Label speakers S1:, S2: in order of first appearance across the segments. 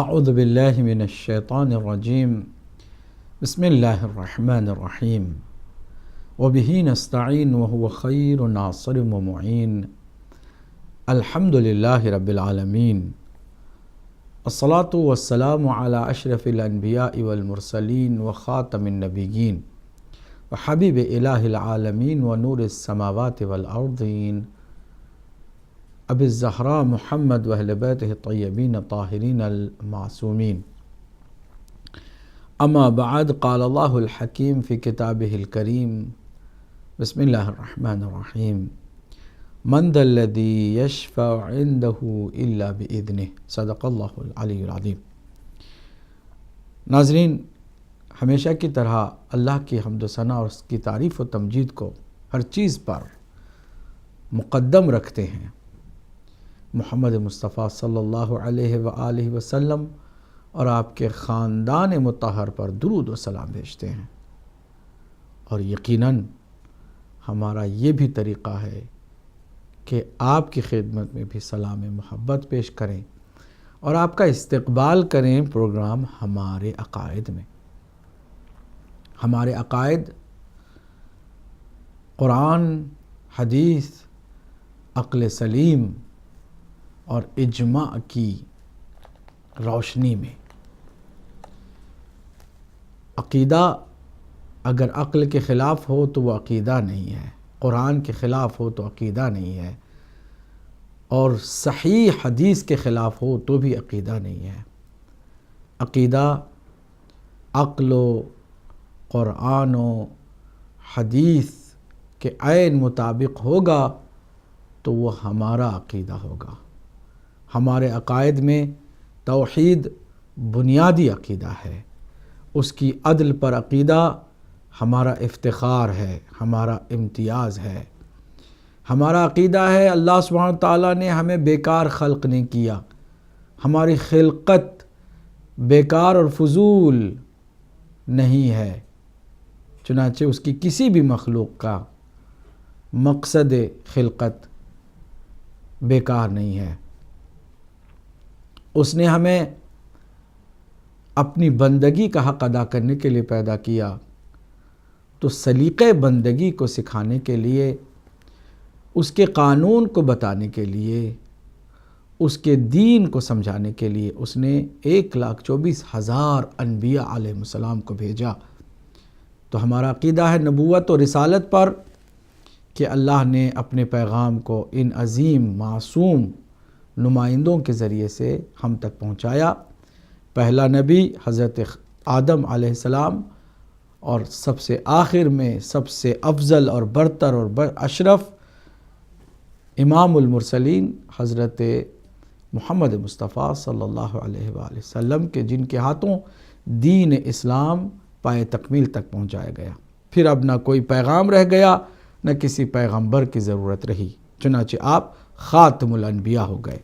S1: اعوذ باللہ من الشیطان الرجیم بسم اللہ الرحمن الرحیم وبہ نستعین وہو خیر ناصر ومعین الحمد للہ رب العالمین الصلاۃ والسلام علی اشرف الانبیاء والمرسلین وخاتم النبیین وحبیب الہ العالمین ونور السماوات والارضین ابی الزہراء محمد واہل بیتہ الطیبین الطاہرین المعصومین اما بعد قال اللہ الحکیم فی کتابہ الکریم بسم اللہ الرحمن الرحیم من ذا الذی یشفع عندہ الا بإذنہ صدق اللہ العلی العظیم۔ ناظرین، ہمیشہ کی طرح اللہ کی حمد و ثنا اور اس کی تعریف و تمجید کو ہر چیز پر مقدم رکھتے ہیں، محمد مصطفیٰ صلی اللہ علیہ وآلہ وسلم اور آپ کے خاندان مطہر پر درود و سلام بھیجتے ہیں، اور یقیناً ہمارا یہ بھی طریقہ ہے کہ آپ کی خدمت میں بھی سلام محبت پیش کریں اور آپ کا استقبال کریں پروگرام ہمارے عقائد میں۔ ہمارے عقائد قرآن، حدیث، عقل سلیم اور اجماع کی روشنی میں۔ عقیدہ اگر عقل کے خلاف ہو تو وہ عقیدہ نہیں ہے، قرآن کے خلاف ہو تو عقیدہ نہیں ہے، اور صحیح حدیث کے خلاف ہو تو بھی عقیدہ نہیں ہے۔ عقیدہ عقل و قرآن و حدیث کے عین مطابق ہوگا تو وہ ہمارا عقیدہ ہوگا۔ ہمارے عقائد میں توحید بنیادی عقیدہ ہے، اس کی عدل پر عقیدہ ہمارا افتخار ہے، ہمارا امتیاز ہے۔ ہمارا عقیدہ ہے اللہ سبحانہ تعالیٰ نے ہمیں بیکار خلق نہیں کیا، ہماری خلقت بیکار اور فضول نہیں ہے، چنانچہ اس کی کسی بھی مخلوق کا مقصد خلقت بیکار نہیں ہے۔ اس نے ہمیں اپنی بندگی کا حق ادا کرنے کے لیے پیدا کیا، تو سلیقہ بندگی کو سکھانے کے لیے، اس کے قانون کو بتانے کے لیے، اس کے دین کو سمجھانے کے لیے اس نے 1,24,000 انبیاء علیہ السلام کو بھیجا۔ تو ہمارا عقیدہ ہے نبوت و رسالت پر کہ اللہ نے اپنے پیغام کو ان عظیم معصوم نمائندوں کے ذریعے سے ہم تک پہنچایا۔ پہلا نبی حضرت آدم علیہ السلام، اور سب سے آخر میں سب سے افضل اور برتر اور اشرف امام المرسلین حضرت محمد مصطفیٰ صلی اللہ علیہ وآلہ وسلم کے، جن کے ہاتھوں دین اسلام پائے تکمیل تک پہنچایا گیا۔ پھر اب نہ کوئی پیغام رہ گیا، نہ کسی پیغمبر کی ضرورت رہی، چنانچہ آپ خاتم الانبیاء ہو گئے،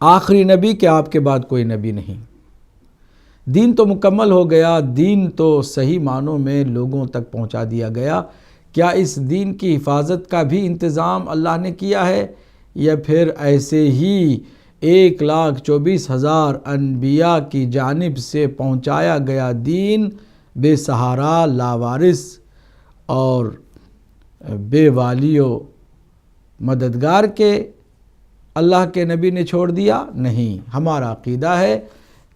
S1: آخری نبی کہ آپ کے بعد کوئی نبی نہیں۔ دین تو مکمل ہو گیا، دین تو صحیح معنوں میں لوگوں تک پہنچا دیا گیا۔ کیا اس دین کی حفاظت کا بھی انتظام اللہ نے کیا ہے، یا پھر ایسے ہی 1,24,000 انبیاء کی جانب سے پہنچایا گیا دین بے سہارا، لاوارث اور بے والی و مددگار کے اللہ کے نبی نے چھوڑ دیا؟ نہیں، ہمارا عقیدہ ہے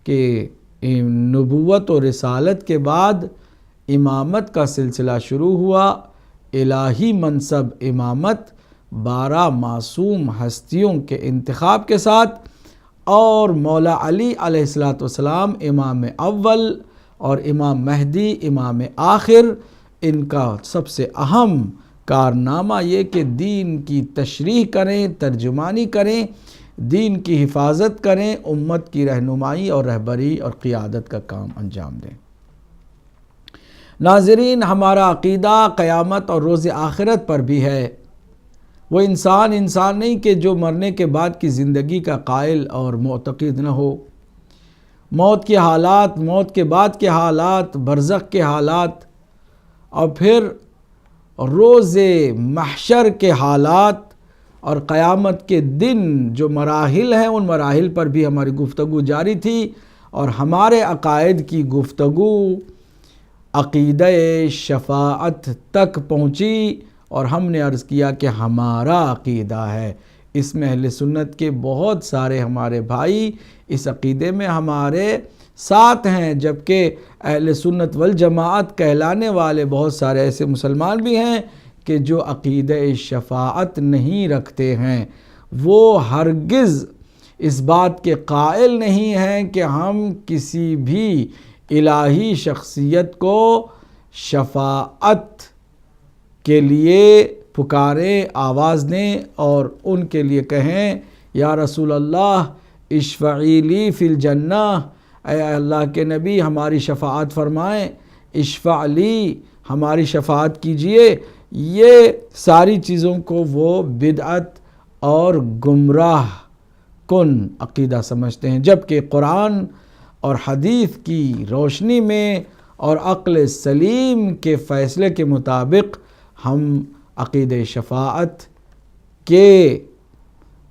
S1: کہ نبوت و رسالت کے بعد امامت کا سلسلہ شروع ہوا۔ الہی منصب امامت 12 معصوم ہستیوں کے انتخاب کے ساتھ، اور مولا علی علیہ السلام امام اول اور امام مہدی امام آخر، ان کا سب سے اہم کارنامہ یہ کہ دین کی تشریح کریں، ترجمانی کریں، دین کی حفاظت کریں، امت کی رہنمائی اور رہبری اور قیادت کا کام انجام دیں۔ ناظرین، ہمارا عقیدہ قیامت اور روز آخرت پر بھی ہے۔ وہ انسان نہیں کہ جو مرنے کے بعد کی زندگی کا قائل اور معتقد نہ ہو۔ موت کے حالات، موت کے بعد کے حالات، برزخ کے حالات، اور پھر روز محشر کے حالات اور قیامت کے دن جو مراحل ہیں ان مراحل پر بھی ہماری گفتگو جاری تھی، اور ہمارے عقائد کی گفتگو عقیدہ شفاعت تک پہنچی، اور ہم نے عرض کیا کہ ہمارا عقیدہ ہے، اس میں اہل سنت کے بہت سارے ہمارے بھائی اس عقیدے میں ہمارے ساتھ ہیں، جبکہ اہل سنت والجماعت کہلانے والے بہت سارے ایسے مسلمان بھی ہیں کہ جو عقیدہ شفاعت نہیں رکھتے ہیں۔ وہ ہرگز اس بات کے قائل نہیں ہیں کہ ہم کسی بھی الہی شخصیت کو شفاعت کے لیے پکاریں، آواز دیں اور ان کے لیے کہیں یا رسول اللہ اشفعی لی فی الجنہ، اے اللہ کے نبی ہماری شفاعت فرمائیں، اشفع لی ہماری شفاعت کیجئے۔ یہ ساری چیزوں کو وہ بدعت اور گمراہ کن عقیدہ سمجھتے ہیں، جبکہ قرآن اور حدیث کی روشنی میں اور عقل سلیم کے فیصلے کے مطابق ہم عقیدہ شفاعت کے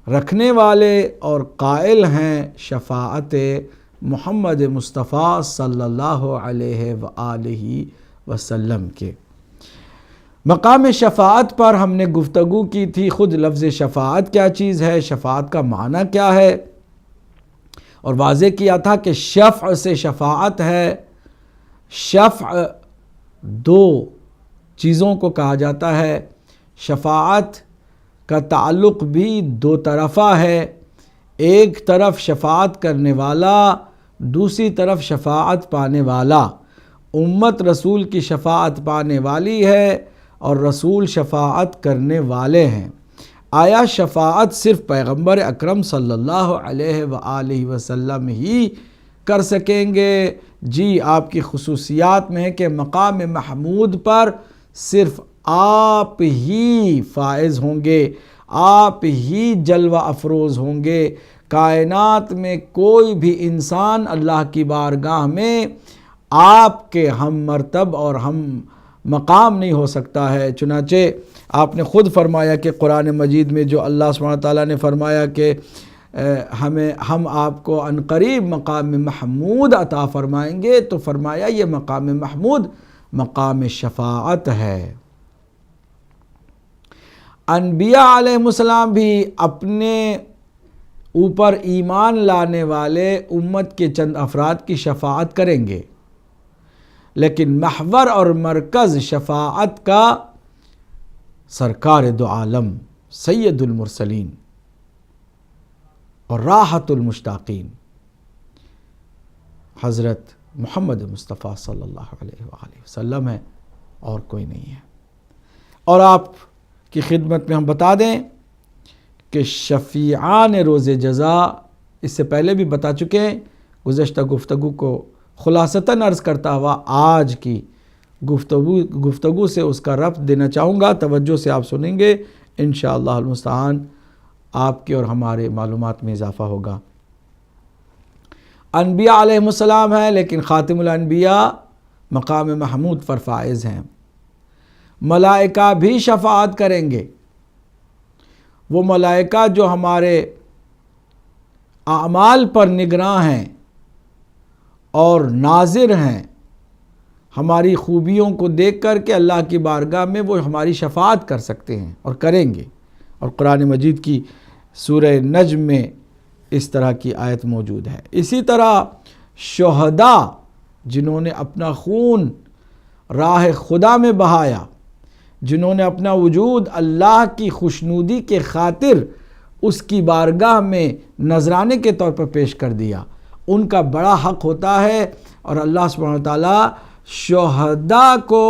S1: رکھنے والے اور قائل ہیں شفاعت محمد مصطفیٰ صلی اللہ علیہ وآلہ وسلم کے۔ مقام شفاعت پر ہم نے گفتگو کی تھی، خود لفظ شفاعت کیا چیز ہے، شفاعت کا معنی کیا ہے، اور واضح کیا تھا کہ شفع سے شفاعت ہے۔ شفع دو چیزوں کو کہا جاتا ہے، شفاعت کا تعلق بھی دو طرفہ ہے، ایک طرف شفاعت کرنے والا، دوسری طرف شفاعت پانے والا۔ امت رسول کی شفاعت پانے والی ہے اور رسول شفاعت کرنے والے ہیں۔ آیا شفاعت صرف پیغمبر اکرم صلی اللہ علیہ وآلہ وسلم ہی کر سکیں گے؟ جی، آپ کی خصوصیات میں ہے کہ مقام محمود پر صرف آپ ہی فائز ہوں گے، آپ ہی جلوہ افروز ہوں گے۔ کائنات میں کوئی بھی انسان اللہ کی بارگاہ میں آپ کے ہم مرتب اور ہم مقام نہیں ہو سکتا ہے۔ چنانچہ آپ نے خود فرمایا کہ قرآن مجید میں جو اللہ سبحانہ تعالیٰ نے فرمایا کہ ہم آپ کو عنقریب مقام محمود عطا فرمائیں گے، تو فرمایا یہ مقام محمود مقام شفاعت ہے۔ انبیاء علیہ السلام بھی اپنے اوپر ایمان لانے والے امت کے چند افراد کی شفاعت کریں گے، لیکن محور اور مرکز شفاعت کا سرکار دو عالم سید المرسلین اور راحت المشتاقین حضرت محمد مصطفیٰ صلی اللہ علیہ وآلہ وسلم ہے، اور کوئی نہیں ہے۔ اور آپ کی خدمت میں ہم بتا دیں کہ شفیعان روز جزا اس سے پہلے بھی بتا چکے ہیں، گزشتہ گفتگو کو خلاصتاً عرض کرتا ہوا آج کی گفتگو سے اس کا ربط دینا چاہوں گا، توجہ سے آپ سنیں گے، انشاءاللہ المستعان آپ کے اور ہمارے معلومات میں اضافہ ہوگا۔ انبیاء علیہ السلام ہیں، لیکن خاتم الانبیاء مقام محمود پر فائز ہیں۔ ملائکہ بھی شفاعت کریں گے، وہ ملائکہ جو ہمارے اعمال پر نگراں ہیں اور ناظر ہیں، ہماری خوبیوں کو دیکھ کر کے اللہ کی بارگاہ میں وہ ہماری شفاعت کر سکتے ہیں اور کریں گے، اور قرآن مجید کی سورہ نجم میں اس طرح کی آیت موجود ہے۔ اسی طرح شہداء جنہوں نے اپنا خون راہ خدا میں بہایا، جنہوں نے اپنا وجود اللہ کی خوشنودی کے خاطر اس کی بارگاہ میں نذرانے کے طور پر پیش کر دیا، ان کا بڑا حق ہوتا ہے، اور اللہ سبحانہ وتعالی شہداء کو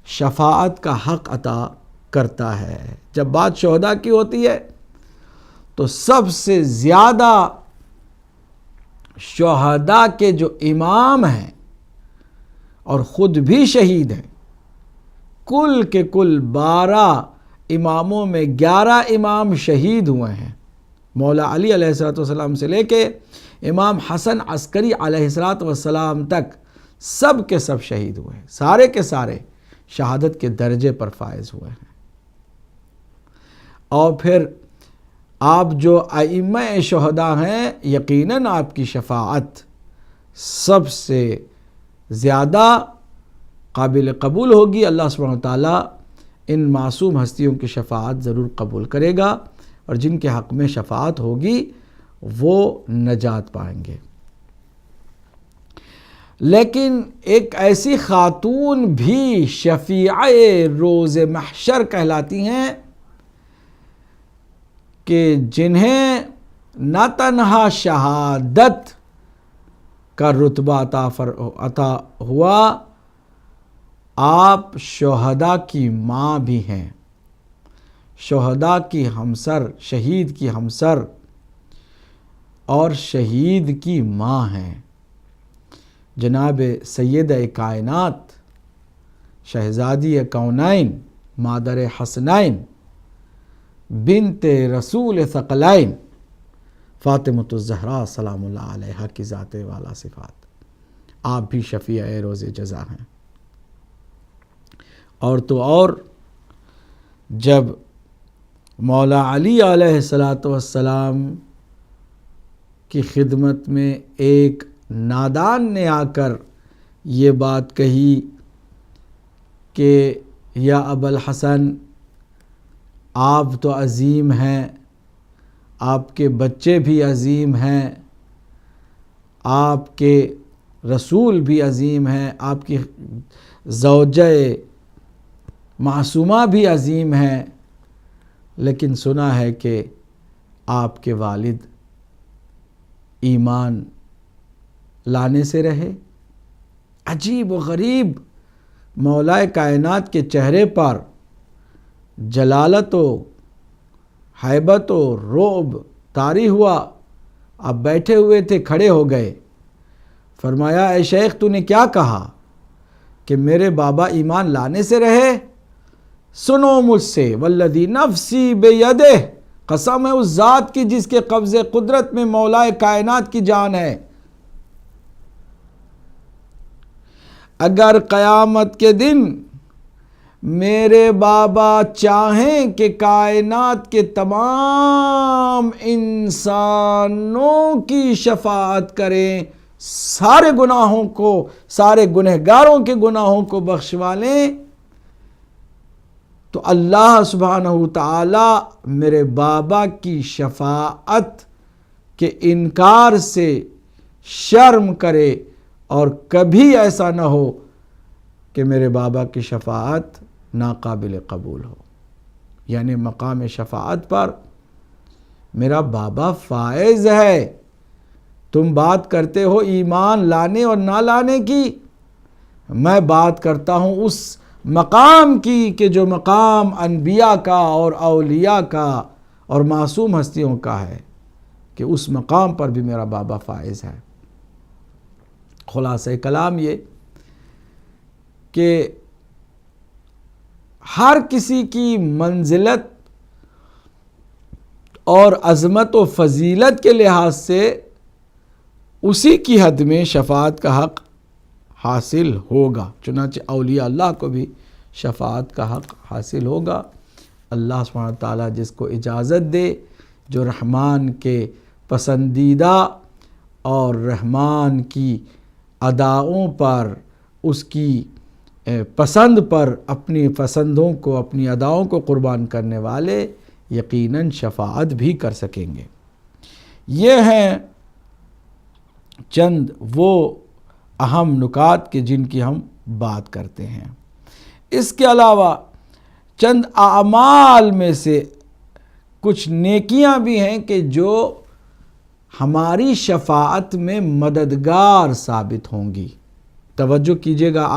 S1: شفاعت کا حق عطا کرتا ہے۔ جب بات شہداء کی ہوتی ہے تو سب سے زیادہ شہداء کے جو امام ہیں اور خود بھی شہید ہیں، کل کے کل 12 اماموں میں 11 امام شہید ہوئے ہیں۔ مولا علی علیہ السلام سے لے کے امام حسن عسکری علیہ السلام تک سب کے سب شہید ہوئے ہیں، سارے کے سارے شہادت کے درجے پر فائز ہوئے ہیں۔ اور پھر آپ جو ائمہ شہداء ہیں، یقیناً آپ کی شفاعت سب سے زیادہ قابل قبول ہوگی۔ اللہ سبحانہ وتعالیٰ ان معصوم ہستیوں کی شفاعت ضرور قبول کرے گا، اور جن کے حق میں شفاعت ہوگی وہ نجات پائیں گے۔ لیکن ایک ایسی خاتون بھی شفیعہ روز محشر کہلاتی ہیں کہ جنہیں نہ تنہا شہادت کا رتبہ عطا ہوا، آپ شہداء کی ماں بھی ہیں، شہداء کی ہمسر، شہید کی ہمسر اور شہید کی ماں ہیں۔ جناب سیدہ کائنات، شہزادی کونین، مادر حسنین، بنت رسول ثقلین، فاطمۃ الزہراء سلام اللہ علیہا کی ذات والا صفات، آپ بھی شفیع روز جزا ہیں۔ اور تو اور جب مولا علی علیہ السلام کی خدمت میں ایک نادان نے آ کر یہ بات کہی کہ یا ابا الحسن، آپ تو عظیم ہیں، آپ کے بچے بھی عظیم ہیں، آپ کے رسول بھی عظیم ہیں، آپ کی زوجہ معصومہ بھی عظیم ہیں، لیکن سنا ہے کہ آپ کے والد ایمان لانے سے رہے۔ عجیب و غریب مولا کائنات کے چہرے پر جلالت و ہیبت و رعب طاری ہوا۔ آپ بیٹھے ہوئے تھے، کھڑے ہو گئے، فرمایا اے شیخ تو نے کیا کہا کہ میرے بابا ایمان لانے سے رہے؟ سنو مجھ سے، والذی نفسی بیدہ، قسم ہے اس ذات کی جس کے قبضے قدرت میں مولا کائنات کی جان ہے، اگر قیامت کے دن میرے بابا چاہیں کہ کائنات کے تمام انسانوں کی شفاعت کریں، سارے گناہوں کو، سارے گنہگاروں کے گناہوں کو بخشوا لیں، تو اللہ سبحانہ وتعالی میرے بابا کی شفاعت کے انکار سے شرم کرے، اور کبھی ایسا نہ ہو کہ میرے بابا کی شفاعت ناقابل قبول ہو۔ یعنی مقام شفاعت پر میرا بابا فائز ہے۔ تم بات کرتے ہو ایمان لانے اور نہ لانے کی، میں بات کرتا ہوں اس مقام کی کہ جو مقام انبیاء کا اور اولیاء کا اور معصوم ہستیوں کا ہے، کہ اس مقام پر بھی میرا بابا فائز ہے۔ خلاصہ کلام یہ کہ ہر کسی کی منزلت اور عظمت و فضیلت کے لحاظ سے اسی کی حد میں شفاعت کا حق حاصل ہوگا، چنانچہ اولیاء اللہ کو بھی شفاعت کا حق حاصل ہوگا۔ اللہ سبحانہ وتعالیٰ جس کو اجازت دے، جو رحمان کے پسندیدہ اور رحمان کی اداؤں پر، اس کی پسند پر اپنی پسندوں کو، اپنی اداؤں کو قربان کرنے والے یقیناً شفاعت بھی کر سکیں گے۔ یہ ہیں چند وہ اہم نکات کہ جن کی ہم بات کرتے ہیں۔ اس کے علاوہ چند اعمال میں سے کچھ نیکیاں بھی ہیں کہ جو ہماری شفاعت میں مددگار ثابت ہوں گی۔ توجہ کیجئے گا،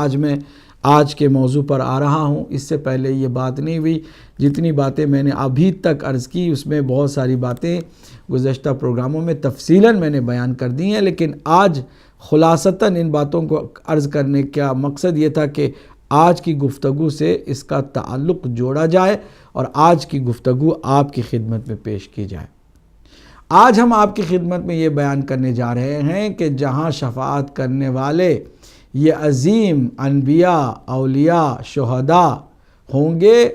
S1: آج کے موضوع پر آ رہا ہوں، اس سے پہلے یہ بات نہیں ہوئی۔ جتنی باتیں میں نے ابھی تک عرض کی اس میں بہت ساری باتیں گزشتہ پروگراموں میں تفصیلاً میں نے بیان کر دی ہیں، لیکن آج خلاصتاً ان باتوں کو عرض کرنے کا مقصد یہ تھا کہ آج کی گفتگو سے اس کا تعلق جوڑا جائے اور آج کی گفتگو آپ کی خدمت میں پیش کی جائے۔ آج ہم آپ کی خدمت میں یہ بیان کرنے جا رہے ہیں کہ جہاں شفاعت کرنے والے یہ عظیم انبیاء، اولیاء، شہداء ہوں گے،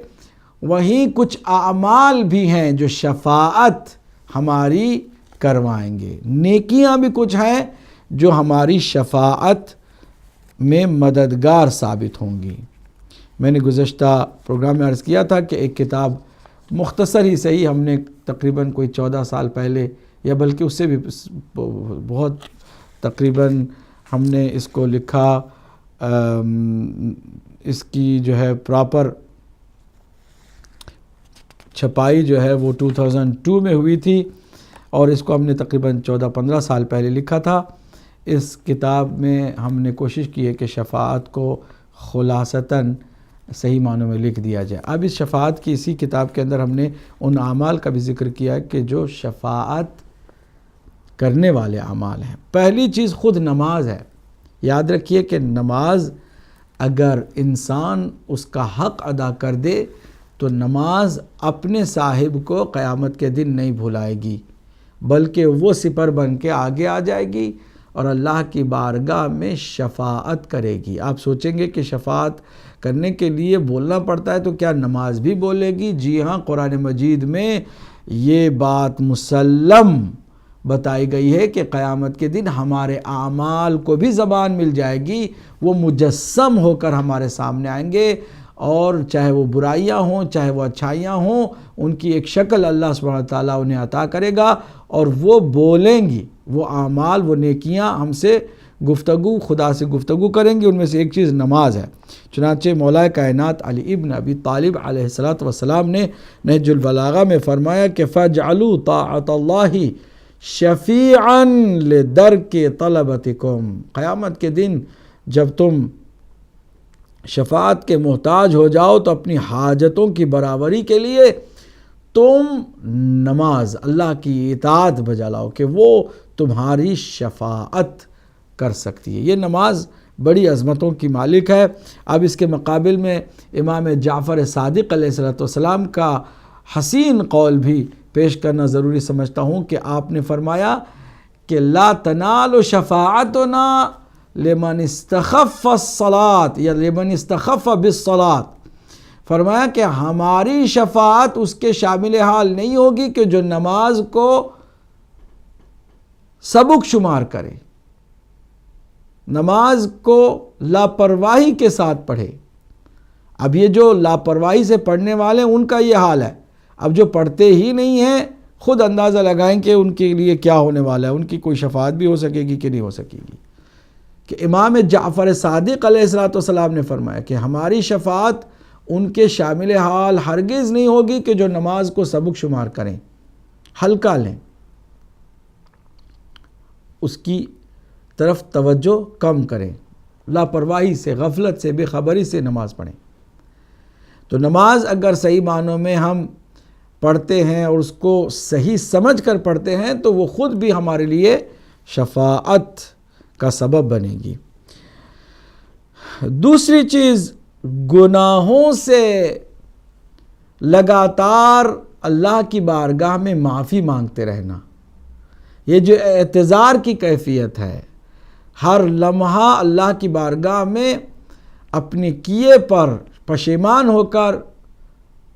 S1: وہیں کچھ اعمال بھی ہیں جو شفاعت ہماری کروائیں گے، نیکیاں بھی کچھ ہیں جو ہماری شفاعت میں مددگار ثابت ہوں گی۔ میں نے گزشتہ پروگرام میں عرض کیا تھا کہ ایک کتاب مختصر ہی صحیح ہم نے تقریباً کوئی 14 سال پہلے یا بلکہ اس سے بھی بہت تقریباً ہم نے اس کو لکھا، اس کی جو ہے پراپر چھپائی جو ہے وہ 2002 میں ہوئی تھی، اور اس کو ہم نے تقریباً 14-15 سال پہلے لکھا تھا۔ اس کتاب میں ہم نے کوشش کی ہے کہ شفاعت کو خلاصتاً صحیح معنوں میں لکھ دیا جائے۔ اب اس شفاعت کی اسی کتاب کے اندر ہم نے ان اعمال کا بھی ذکر کیا ہے کہ جو شفاعت کرنے والے اعمال ہیں۔ پہلی چیز خود نماز ہے۔ یاد رکھیے کہ نماز اگر انسان اس کا حق ادا کر دے تو نماز اپنے صاحب کو قیامت کے دن نہیں بھلائے گی، بلکہ وہ سپر بن کے آگے آ جائے گی اور اللہ کی بارگاہ میں شفاعت کرے گی۔ آپ سوچیں گے کہ شفاعت کرنے کے لیے بولنا پڑتا ہے تو کیا نماز بھی بولے گی؟ جی ہاں، قرآن مجید میں یہ بات مسلم بتائی گئی ہے کہ قیامت کے دن ہمارے اعمال کو بھی زبان مل جائے گی، وہ مجسم ہو کر ہمارے سامنے آئیں گے، اور چاہے وہ برائیاں ہوں چاہے وہ اچھائیاں ہوں، ان کی ایک شکل اللہ سبحانہ وتعالیٰ انہیں عطا کرے گا، اور وہ بولیں گی، وہ اعمال، وہ نیکیاں ہم سے گفتگو، خدا سے گفتگو کریں گی۔ ان میں سے ایک چیز نماز ہے۔ چنانچہ مولا کائنات علی ابن ابی طالب علیہ السلام نے نہج البلاغہ میں فرمایا کہ فَاجْعَلُوا طَاعَةَ اللَّهِ شَفِيعًا لِدَرْكِ طَلَبَتِكُمْ، قیامت کے دن جب تم شفاعت کے محتاج ہو جاؤ تو اپنی حاجتوں کی برابری کے لیے تم نماز، اللہ کی اطاعت بجا لاؤ کہ وہ تمہاری شفاعت کر سکتی ہے۔ یہ نماز بڑی عظمتوں کی مالک ہے۔ اب اس کے مقابل میں امام جعفر صادق علیہ السلام کا حسین قول بھی پیش کرنا ضروری سمجھتا ہوں کہ آپ نے فرمایا کہ لا تنال شفاعتنا لمن استخف الصلاۃ یا لمن استخف بالصلاۃ، فرمایا کہ ہماری شفاعت اس کے شامل حال نہیں ہوگی کہ جو نماز کو سبک شمار کرے، نماز کو لاپرواہی کے ساتھ پڑھے۔ اب یہ جو لاپرواہی سے پڑھنے والے ان کا یہ حال ہے۔ اب جو پڑھتے ہی نہیں ہیں خود اندازہ لگائیں کہ ان کے لیے کیا ہونے والا ہے، ان کی کوئی شفاعت بھی ہو سکے گی کہ نہیں ہو سکے گی۔ کہ امام جعفر صادق علیہ السلام نے فرمایا کہ ہماری شفاعت ان کے شامل حال ہرگز نہیں ہوگی کہ جو نماز کو سبک شمار کریں، ہلکا لیں، اس کی طرف توجہ کم کریں، لاپرواہی سے، غفلت سے، بے خبری سے نماز پڑھیں۔ تو نماز اگر صحیح معنوں میں ہم پڑھتے ہیں اور اس کو صحیح سمجھ کر پڑھتے ہیں تو وہ خود بھی ہمارے لیے شفاعت کا سبب بنے گی۔ دوسری چیز، گناہوں سے لگاتار اللہ کی بارگاہ میں معافی مانگتے رہنا۔ یہ جو اعتذار کی کیفیت ہے، ہر لمحہ اللہ کی بارگاہ میں اپنے کیے پر پشیمان ہو کر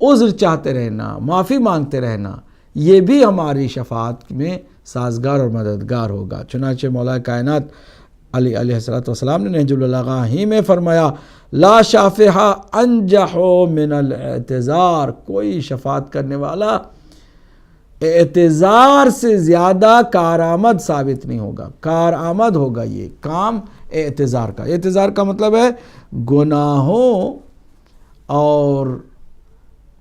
S1: عذر چاہتے رہنا، معافی مانگتے رہنا، یہ بھی ہماری شفاعت میں سازگار اور مددگار ہوگا۔ چنانچہ مولا کائنات علی علیہ السلام نے نہج البلاغہ ہی میں فرمایا لا شافع انجح من الاعتذار، کوئی شفاعت کرنے والا اعتذار سے زیادہ کارآمد ثابت نہیں ہوگا۔ کارآمد ہوگا یہ کام اعتذار کا۔ اعتذار کا مطلب ہے گناہوں اور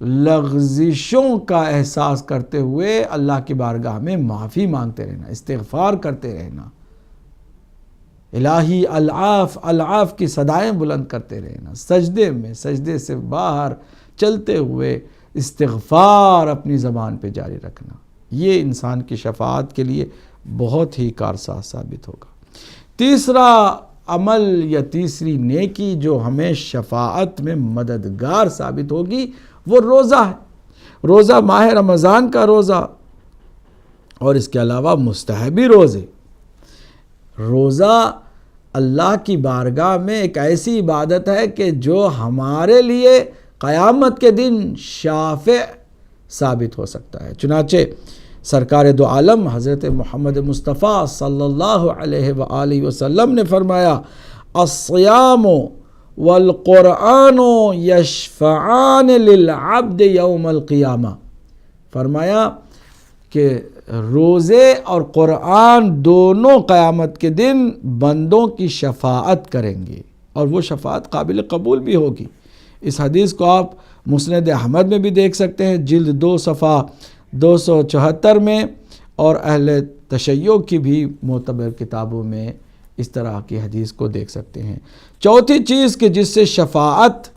S1: لغزشوں کا احساس کرتے ہوئے اللہ کی بارگاہ میں معافی مانگتے رہنا، استغفار کرتے رہنا، الہی العاف العاف کی صدائیں بلند کرتے رہنا، سجدے میں، سجدے سے باہر چلتے ہوئے استغفار اپنی زبان پہ جاری رکھنا، یہ انسان کی شفاعت کے لیے بہت ہی کارساز ثابت ہوگا۔ تیسرا عمل یا تیسری نیکی جو ہمیں شفاعت میں مددگار ثابت ہوگی وہ روزہ ہے۔ روزہ ماہ رمضان کا روزہ اور اس کے علاوہ مستحبی روزے۔ روزہ اللہ کی بارگاہ میں ایک ایسی عبادت ہے کہ جو ہمارے لیے قیامت کے دن شافع ثابت ہو سکتا ہے۔ چنانچہ سرکار دو عالم حضرت محمد مصطفیٰ صلی اللہ علیہ وآلہ وسلم نے فرمایا الصیام والقرآن یشفعان للعبد یوم القیامہ، فرمایا کہ روزے اور قرآن دونوں قیامت کے دن بندوں کی شفاعت کریں گے، اور وہ شفاعت قابل قبول بھی ہوگی۔ اس حدیث کو آپ مسند احمد میں بھی دیکھ سکتے ہیں، جلد 2 صفحہ 274 میں، اور اہل تشیع کی بھی معتبر کتابوں میں اس طرح کی حدیث کو دیکھ سکتے ہیں۔ چوتھی چیز کہ جس سے شفاعت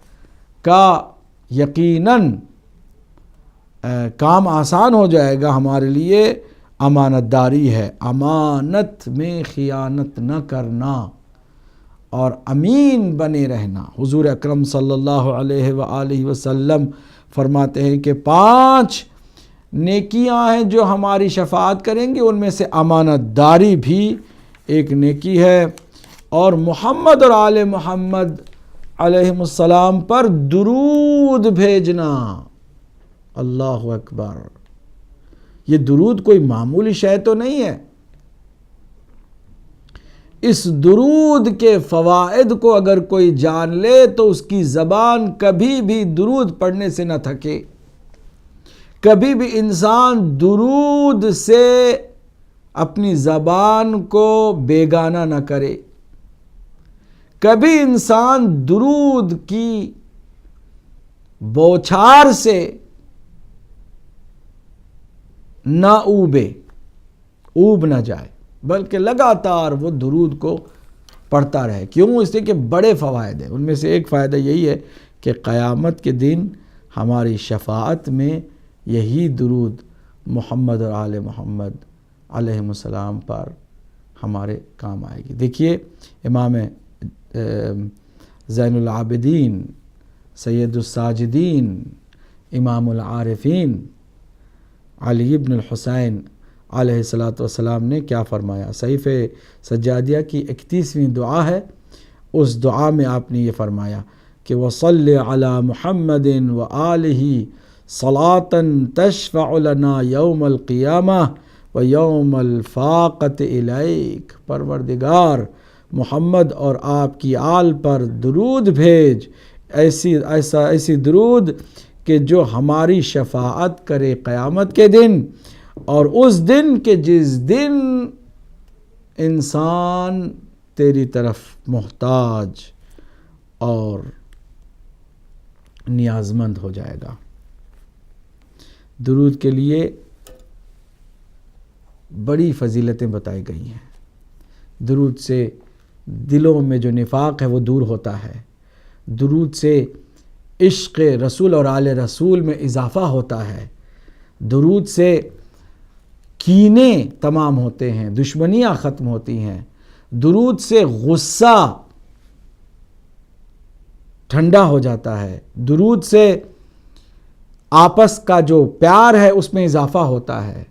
S1: کا یقیناً کام آسان ہو جائے گا ہمارے لیے، امانت داری ہے، امانت میں خیانت نہ کرنا اور امین بنے رہنا۔ حضور اکرم صلی اللہ علیہ وآلہ وسلم فرماتے ہیں کہ 5 نیکیاں ہیں جو ہماری شفاعت کریں گی، ان میں سے امانت داری بھی ایک نیکی ہے، اور محمد اور آل محمد علیہم السلام پر درود بھیجنا۔ اللہ اکبر، یہ درود کوئی معمولی شے تو نہیں ہے۔ اس درود کے فوائد کو اگر کوئی جان لے تو اس کی زبان کبھی بھی درود پڑھنے سے نہ تھکے، کبھی بھی انسان درود سے اپنی زبان کو بیگانہ نہ کرے، کبھی انسان درود کی بوچھار سے نہ اوب نہ جائے، بلکہ لگاتار وہ درود کو پڑھتا رہے۔ کیوں؟ اس لیے کہ بڑے فوائد ہیں۔ ان میں سے ایک فائدہ یہی ہے کہ قیامت کے دن ہماری شفاعت میں یہی درود محمد اور آل محمد علیہ السلام پر ہمارے کام آئے گی۔ دیکھیے امام زین العابدین، سید الساجدین، امام العارفین علی ابن الحسین علیہ السلام نے کیا فرمایا؟ صحیفہ سجادیہ کی 31ویں دعا ہے، اس دعا میں آپ نے یہ فرمایا کہ وَصَلِّ عَلَى مُحَمَّدٍ وَآلِهِ صَلَاةً تَشْفَعُ لَنَا يَوْمَ الْقِيَامَةِ وَيَوْمَ الْفَاقَةِ إِلَيْكَ، پروردگار محمد اور آپ کی آل پر درود بھیج، ایسی درود کہ جو ہماری شفاعت کرے قیامت کے دن، اور اس دن کہ جس دن انسان تیری طرف محتاج اور نیازمند ہو جائے گا۔ درود کے لیے بڑی فضیلتیں بتائی گئی ہیں۔ درود سے دلوں میں جو نفاق ہے وہ دور ہوتا ہے، درود سے عشق رسول اور آل رسول میں اضافہ ہوتا ہے، درود سے کینے تمام ہوتے ہیں، دشمنیاں ختم ہوتی ہیں، درود سے غصہ ٹھنڈا ہو جاتا ہے، درود سے آپس کا جو پیار ہے اس میں اضافہ ہوتا ہے،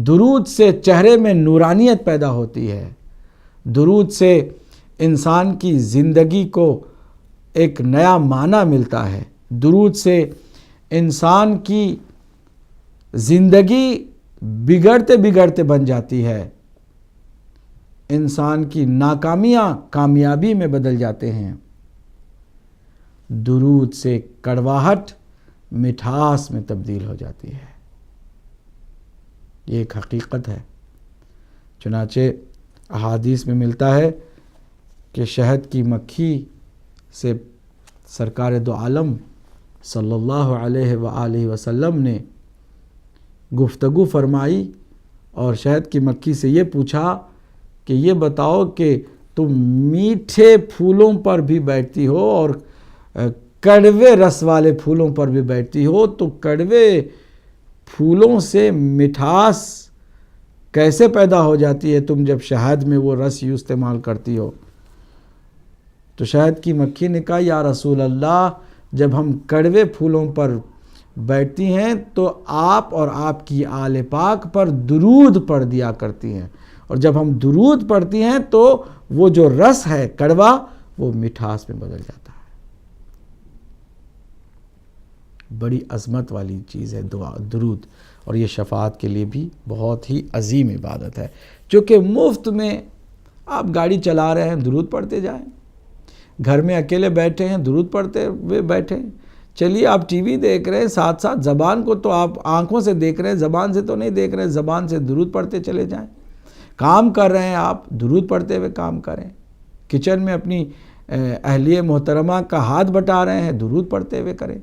S1: درود سے چہرے میں نورانیت پیدا ہوتی ہے، درود سے انسان کی زندگی کو ایک نیا معنی ملتا ہے، درود سے انسان کی زندگی بگڑتے بگڑتے بن جاتی ہے، انسان کی ناکامیاں کامیابی میں بدل جاتے ہیں، درود سے کڑواہٹ مٹھاس میں تبدیل ہو جاتی ہے۔ یہ ایک حقیقت ہے۔ چنانچہ احادیث میں ملتا ہے کہ شہد کی مکھی سے سرکار دو عالم صلی اللہ علیہ وآلہ وسلم نے گفتگو فرمائی، اور شہد کی مکھی سے یہ پوچھا کہ یہ بتاؤ کہ تم میٹھے پھولوں پر بھی بیٹھتی ہو اور کڑوے رس والے پھولوں پر بھی بیٹھتی ہو، تو کڑوے پھولوں سے مٹھاس کیسے پیدا ہو جاتی ہے تم جب شہد میں وہ رس یوں استعمال کرتی ہو؟ تو شہد کی مکھی نے کہا یا رسول اللہ، جب ہم کڑوے پھولوں پر بیٹھتی ہیں تو آپ اور آپ کی آل پاک پر درود پڑھ دیا کرتی ہیں، اور جب ہم درود پڑھتی ہیں تو وہ جو رس ہے کڑوا وہ مٹھاس میں بدل جاتا ہے۔ بڑی عظمت والی چیز ہے دعا درود، اور یہ شفاعت کے لیے بھی بہت ہی عظیم عبادت ہے، چونکہ مفت میں آپ گاڑی چلا رہے ہیں درود پڑھتے جائیں، گھر میں اکیلے بیٹھے ہیں درود پڑھتے ہوئے بیٹھیں، چلیے آپ ٹی وی دیکھ رہے ہیں ساتھ ساتھ زبان کو تو آپ آنکھوں سے دیکھ رہے ہیں، زبان سے تو نہیں دیکھ رہے ہیں، زبان سے درود پڑھتے چلے جائیں، کام کر رہے ہیں آپ درود پڑھتے ہوئے کام کریں، کچن میں اپنی اہلیہ محترمہ کا ہاتھ بٹا رہے ہیں درود پڑھتے ہوئے کریں،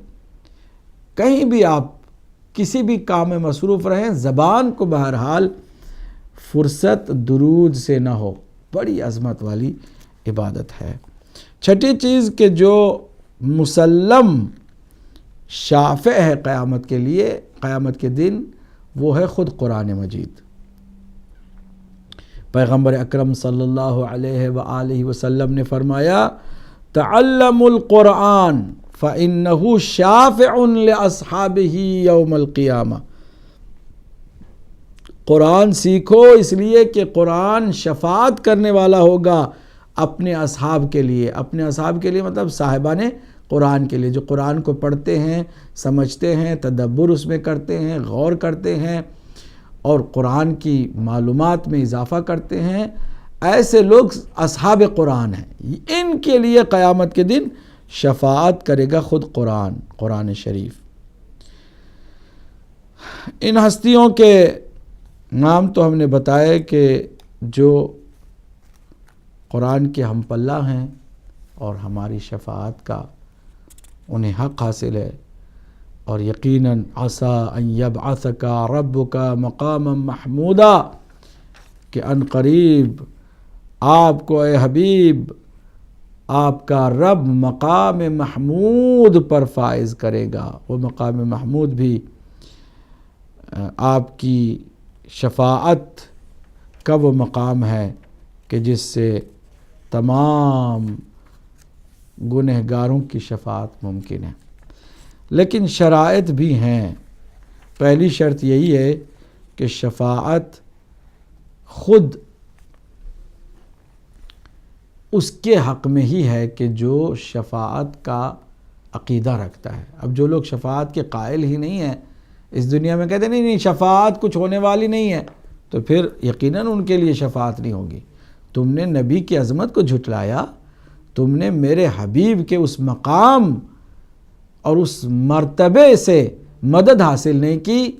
S1: کہیں بھی آپ کسی بھی کام میں مصروف رہیں، زبان کو بہرحال فرصت درود سے نہ ہو، بڑی عظمت والی عبادت ہے۔ چھٹی چیز کہ جو مسلم شافع ہے قیامت کے لیے، قیامت کے دن، وہ ہے خود قرآن مجید۔ پیغمبر اکرم صلی اللہ علیہ وآلہ وسلم نے فرمایا تعلموا القرآن فإنه شافع لأصحابہ یوم القیامہ، قرآن سیکھو اس لیے کہ قرآن شفاعت کرنے والا ہوگا اپنے اصحاب کے لیے، اپنے اصحاب کے لیے مطلب صاحبان قرآن کے لیے، جو قرآن کو پڑھتے ہیں، سمجھتے ہیں، تدبر اس میں کرتے ہیں، غور کرتے ہیں اور قرآن کی معلومات میں اضافہ کرتے ہیں، ایسے لوگ اصحاب قرآن ہیں، ان کے لیے قیامت کے دن شفاعت کرے گا خود قرآن شریف۔ ان ہستیوں کے نام تو ہم نے بتایا کہ جو قرآن کے ہم پلہ ہیں اور ہماری شفاعت کا انہیں حق حاصل ہے، اور یقیناً عسیٰ ان یبعثک ربک مقاما محمودا، کہ ان قریب آپ کو اے حبیب آپ کا رب مقام محمود پر فائز کرے گا۔ وہ مقام محمود بھی آپ کی شفاعت کا وہ مقام ہے کہ جس سے تمام گنہگاروں کی شفاعت ممکن ہے، لیکن شرائط بھی ہیں۔ پہلی شرط یہی ہے کہ شفاعت خود اس کے حق میں ہی ہے کہ جو شفاعت کا عقیدہ رکھتا ہے۔ اب جو لوگ شفاعت کے قائل ہی نہیں ہیں، اس دنیا میں کہتے ہیں نہیں شفاعت کچھ ہونے والی نہیں ہے، تو پھر یقیناً ان کے لیے شفاعت نہیں ہوگی۔ تم نے نبی کی عظمت کو جھٹلایا، تم نے میرے حبیب کے اس مقام اور اس مرتبے سے مدد حاصل نہیں کی،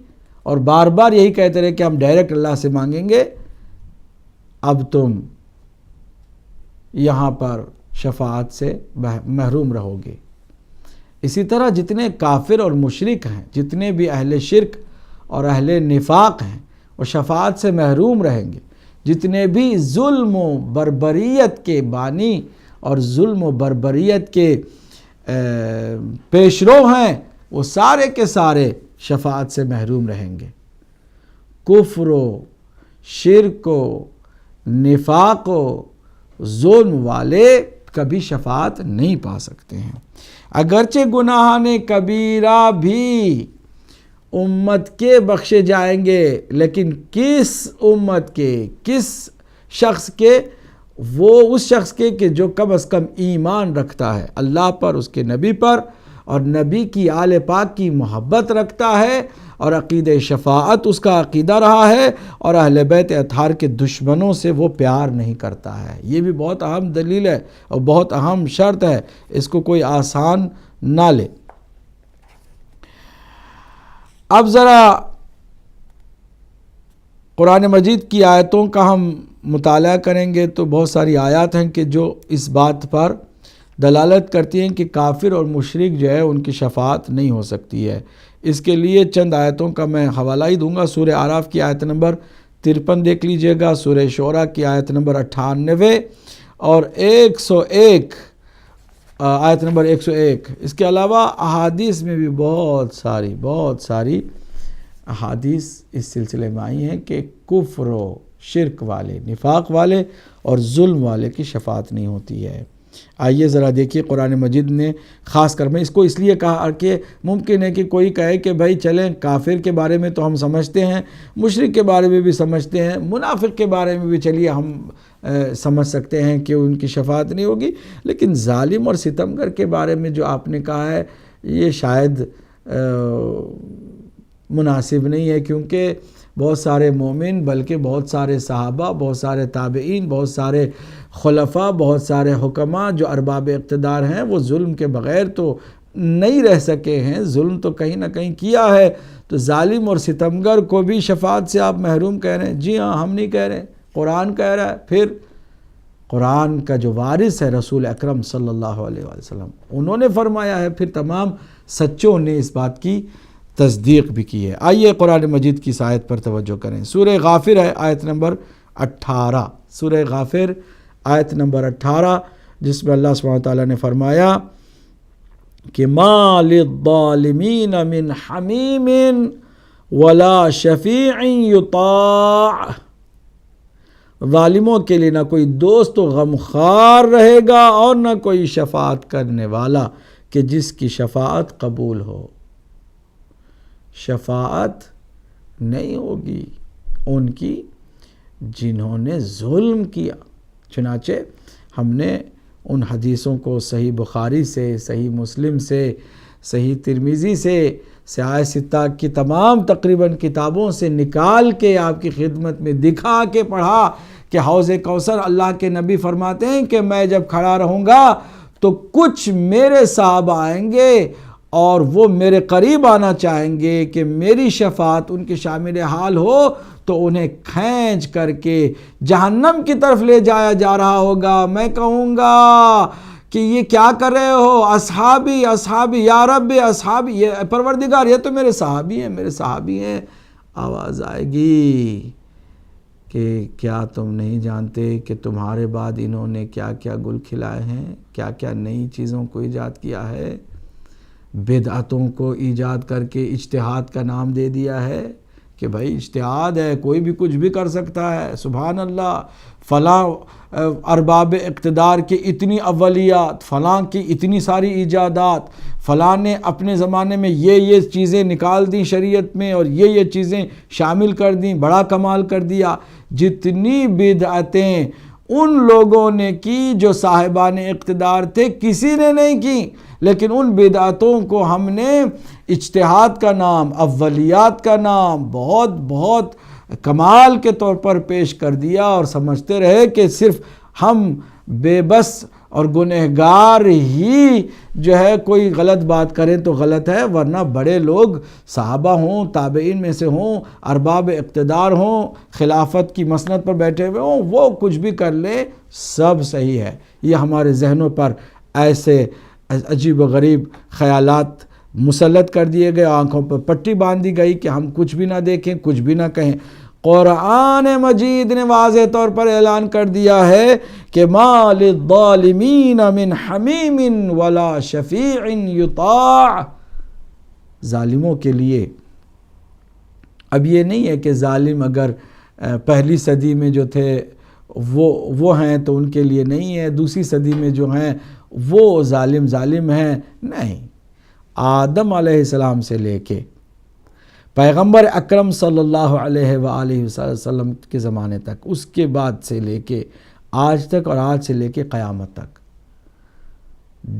S1: اور بار بار یہی کہتے رہے کہ ہم ڈائریکٹ اللہ سے مانگیں گے، اب تم یہاں پر شفاعت سے محروم رہو گے۔ اسی طرح جتنے کافر اور مشرک ہیں، جتنے بھی اہل شرک اور اہل نفاق ہیں، وہ شفاعت سے محروم رہیں گے۔ جتنے بھی ظلم و بربریت کے بانی اور ظلم و بربریت کے پیشرو ہیں، وہ سارے کے سارے شفاعت سے محروم رہیں گے۔ کفر و شرک و نفاق و ظلم والے کبھی شفاعت نہیں پا سکتے ہیں۔ اگرچہ گناہان کبیرہ بھی امت کے بخشے جائیں گے، لیکن کس امت کے، کس شخص کے؟ وہ اس شخص کے کہ جو کم از کم ایمان رکھتا ہے اللہ پر، اس کے نبی پر، اور نبی کی آل پاک کی محبت رکھتا ہے، اور عقیدہ شفاعت اس کا عقیدہ رہا ہے، اور اہل بیت اطہار کے دشمنوں سے وہ پیار نہیں کرتا ہے۔ یہ بھی بہت اہم دلیل ہے اور بہت اہم شرط ہے، اس کو کوئی آسان نہ لے۔ اب ذرا قرآن مجید کی آیتوں کا ہم مطالعہ کریں گے تو بہت ساری آیات ہیں کہ جو اس بات پر دلالت کرتی ہیں کہ کافر اور مشرک جو ہے ان کی شفاعت نہیں ہو سکتی ہے۔ اس کے لیے چند آیتوں کا میں حوالہ ہی دوں گا۔ سورہ اعراف کی آیت نمبر 53 دیکھ لیجئے گا، سورہ شعراء کی آیت نمبر 98 اور 101 آیت نمبر 101۔ اس کے علاوہ احادیث میں بھی بہت ساری احادیث اس سلسلے میں آئی ہیں کہ کفر و شرک والے، نفاق والے اور ظلم والے کی شفاعت نہیں ہوتی ہے۔ آئیے ذرا دیکھیے قرآن مجید نے خاص کر میں اس کو اس لیے کہا کہ ممکن ہے کہ کوئی کہے کہ بھائی چلیں کافر کے بارے میں تو ہم سمجھتے ہیں، مشرک کے بارے میں بھی سمجھتے ہیں، منافق کے بارے میں بھی چلیے ہم سمجھ سکتے ہیں کہ ان کی شفاعت نہیں ہوگی، لیکن ظالم اور ستمگر کے بارے میں جو آپ نے کہا ہے یہ شاید مناسب نہیں ہے، کیونکہ بہت سارے مومن بلکہ بہت سارے صحابہ، بہت سارے تابعین، بہت سارے خلفاء، بہت سارے حکماء جو ارباب اقتدار ہیں وہ ظلم کے بغیر تو نہیں رہ سکے ہیں، ظلم تو کہیں نہ کہیں کیا ہے۔ تو ظالم اور ستمگر کو بھی شفاعت سے آپ محروم کہہ رہے ہیں؟ جی ہاں، ہم نہیں کہہ رہے، قرآن کہہ رہا ہے۔ پھر قرآن کا جو وارث ہے رسول اکرم صلی اللہ علیہ وآلہ وسلم، انہوں نے فرمایا ہے، پھر تمام سچوں نے اس بات کی تصدیق بھی کی ہے۔ آئیے قرآن مجید کی اس آیت پر توجہ کریں۔ سورہ غافر ہے، آیت نمبر 18، سورہ غافر آیت نمبر 18، جس میں اللہ سبحانہ وتعالیٰ نے فرمایا کہ ما للظالمین من حمیم ولا شفیع یطاع، ظالموں کے لیے نہ کوئی دوست و غمخوار رہے گا اور نہ کوئی شفاعت کرنے والا کہ جس کی شفاعت قبول ہو۔ شفاعت نہیں ہوگی ان کی جنہوں نے ظلم کیا۔ چنانچہ ہم نے ان حدیثوں کو صحیح بخاری سے، صحیح مسلم سے، صحیح ترمذی سے، سیاہ ستہ کی تمام تقریباً کتابوں سے نکال کے آپ کی خدمت میں دکھا کے پڑھا کہ حوض کوثر اللہ کے نبی فرماتے ہیں کہ میں جب کھڑا رہوں گا تو کچھ میرے صحابہ آئیں گے اور وہ میرے قریب آنا چاہیں گے کہ میری شفاعت ان کے شامل حال ہو، تو انہیں کھینچ کر کے جہنم کی طرف لے جایا جا رہا ہوگا۔ میں کہوں گا کہ یہ کیا کر رہے ہو؟ اصحابی اصحابی یا رب اصحابی، یہ پروردگار یہ تو میرے صحابی ہیں، میرے صحابی ہیں۔ آواز آئے گی کہ کیا تم نہیں جانتے کہ تمہارے بعد انہوں نے کیا کیا گل کھلائے ہیں، کیا کیا نئی چیزوں کو ایجاد کیا ہے، بدعتوں کو ایجاد کر کے اجتہاد کا نام دے دیا ہے کہ بھائی اجتہاد ہے، کوئی بھی کچھ بھی کر سکتا ہے۔ سبحان اللہ، فلاں ارباب اقتدار کی اتنی اولیات، فلاں کی اتنی ساری ایجادات، فلاں نے اپنے زمانے میں یہ چیزیں نکال دیں شریعت میں اور یہ چیزیں شامل کر دیں، بڑا کمال کر دیا۔ جتنی بدعتیں ان لوگوں نے کی جو صاحبان اقتدار تھے، کسی نے نہیں کی، لیکن ان بدعتوں کو ہم نے اجتہاد کا نام، اولیات کا نام بہت بہت کمال کے طور پر پیش کر دیا اور سمجھتے رہے کہ صرف ہم بے بس اور گنہگار ہی جو ہے کوئی غلط بات کریں تو غلط ہے، ورنہ بڑے لوگ صحابہ ہوں، تابعین میں سے ہوں، ارباب اقتدار ہوں، خلافت کی مسند پر بیٹھے ہوئے ہوں، وہ کچھ بھی کر لے سب صحیح ہے۔ یہ ہمارے ذہنوں پر ایسے عجیب و غریب خیالات مسلط کر دیے گئے، آنکھوں پر پٹی باندھ دی گئی کہ ہم کچھ بھی نہ دیکھیں، کچھ بھی نہ کہیں۔ قرآن مجید نے واضح طور پر اعلان کر دیا ہے کہ ما للظالمین من حمیم ولا شفیع یطاع، ظالموں کے لیے اب یہ نہیں ہے کہ ظالم اگر پہلی صدی میں جو تھے وہ ہیں تو ان کے لیے نہیں ہے، دوسری صدی میں جو ہیں وہ ظالم ہیں، نہیں۔ آدم علیہ السلام سے لے کے پیغمبر اکرم صلی اللہ علیہ وآلہ وسلم کے زمانے تک، اس کے بعد سے لے کے آج تک اور آج سے لے کے قیامت تک،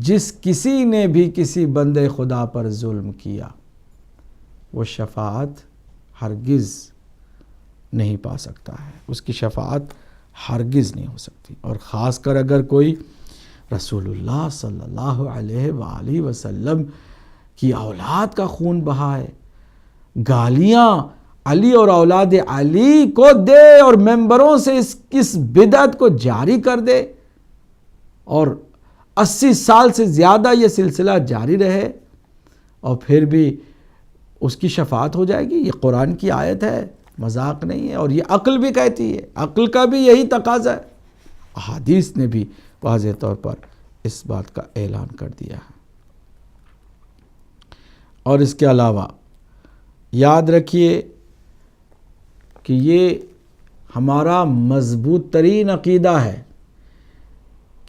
S1: جس کسی نے بھی کسی بندے خدا پر ظلم کیا وہ شفاعت ہرگز نہیں پا سکتا ہے، اس کی شفاعت ہرگز نہیں ہو سکتی۔ اور خاص کر اگر کوئی رسول اللہ صلی اللہ علیہ وآلہ وسلم کی اولاد کا خون بہائے، گالیاں علی اور اولاد علی کو دے اور ممبروں سے اس بدعت کو جاری کر دے اور 80 سال سے زیادہ یہ سلسلہ جاری رہے اور پھر بھی اس کی شفاعت ہو جائے گی، یہ قرآن کی آیت ہے، مذاق نہیں ہے، اور یہ عقل بھی کہتی ہے، عقل کا بھی یہی تقاضا ہے۔ احادیث نے بھی واضح طور پر اس بات کا اعلان کر دیا ہے۔ اور اس کے علاوہ یاد رکھیے کہ یہ ہمارا مضبوط ترین عقیدہ ہے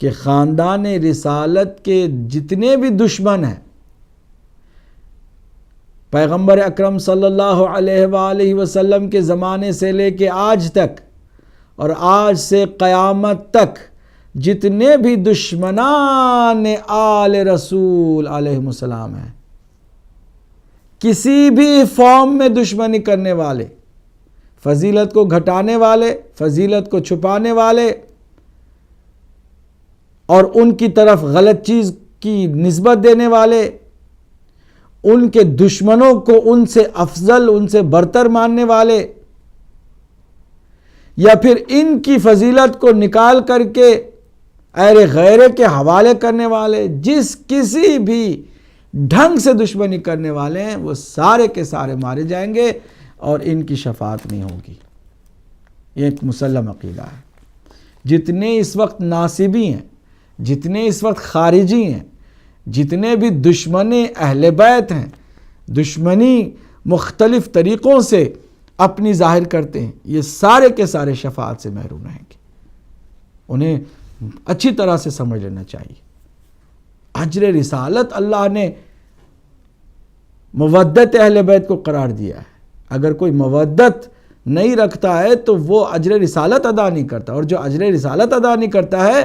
S1: کہ خاندان رسالت کے جتنے بھی دشمن ہیں، پیغمبر اکرم صلی اللہ علیہ وآلہ وسلم کے زمانے سے لے کے آج تک اور آج سے قیامت تک جتنے بھی دشمنان آل رسول علیہ السلام ہیں، کسی بھی فارم میں دشمنی کرنے والے، فضیلت کو گھٹانے والے، فضیلت کو چھپانے والے اور ان کی طرف غلط چیز کی نسبت دینے والے، ان کے دشمنوں کو ان سے افضل، ان سے برتر ماننے والے، یا پھر ان کی فضیلت کو نکال کر کے غیرے کے حوالے کرنے والے، جس کسی بھی ڈھنگ سے دشمنی کرنے والے ہیں وہ سارے کے سارے مارے جائیں گے اور ان کی شفاعت نہیں ہوگی۔ یہ ایک مسلم عقیدہ ہے۔ جتنے اس وقت ناصبی ہیں، جتنے اس وقت خارجی ہیں، جتنے بھی دشمن اہل بیت ہیں، دشمنی مختلف طریقوں سے اپنی ظاہر کرتے ہیں، یہ سارے کے سارے شفاعت سے محروم رہیں گے۔ انہیں اچھی طرح سے سمجھ لینا چاہیے۔ اجر رسالت اللہ نے مودت اہل بیت کو قرار دیا ہے۔ اگر کوئی مودت نہیں رکھتا ہے تو وہ اجر رسالت ادا نہیں کرتا، اور جو اجر رسالت ادا نہیں کرتا ہے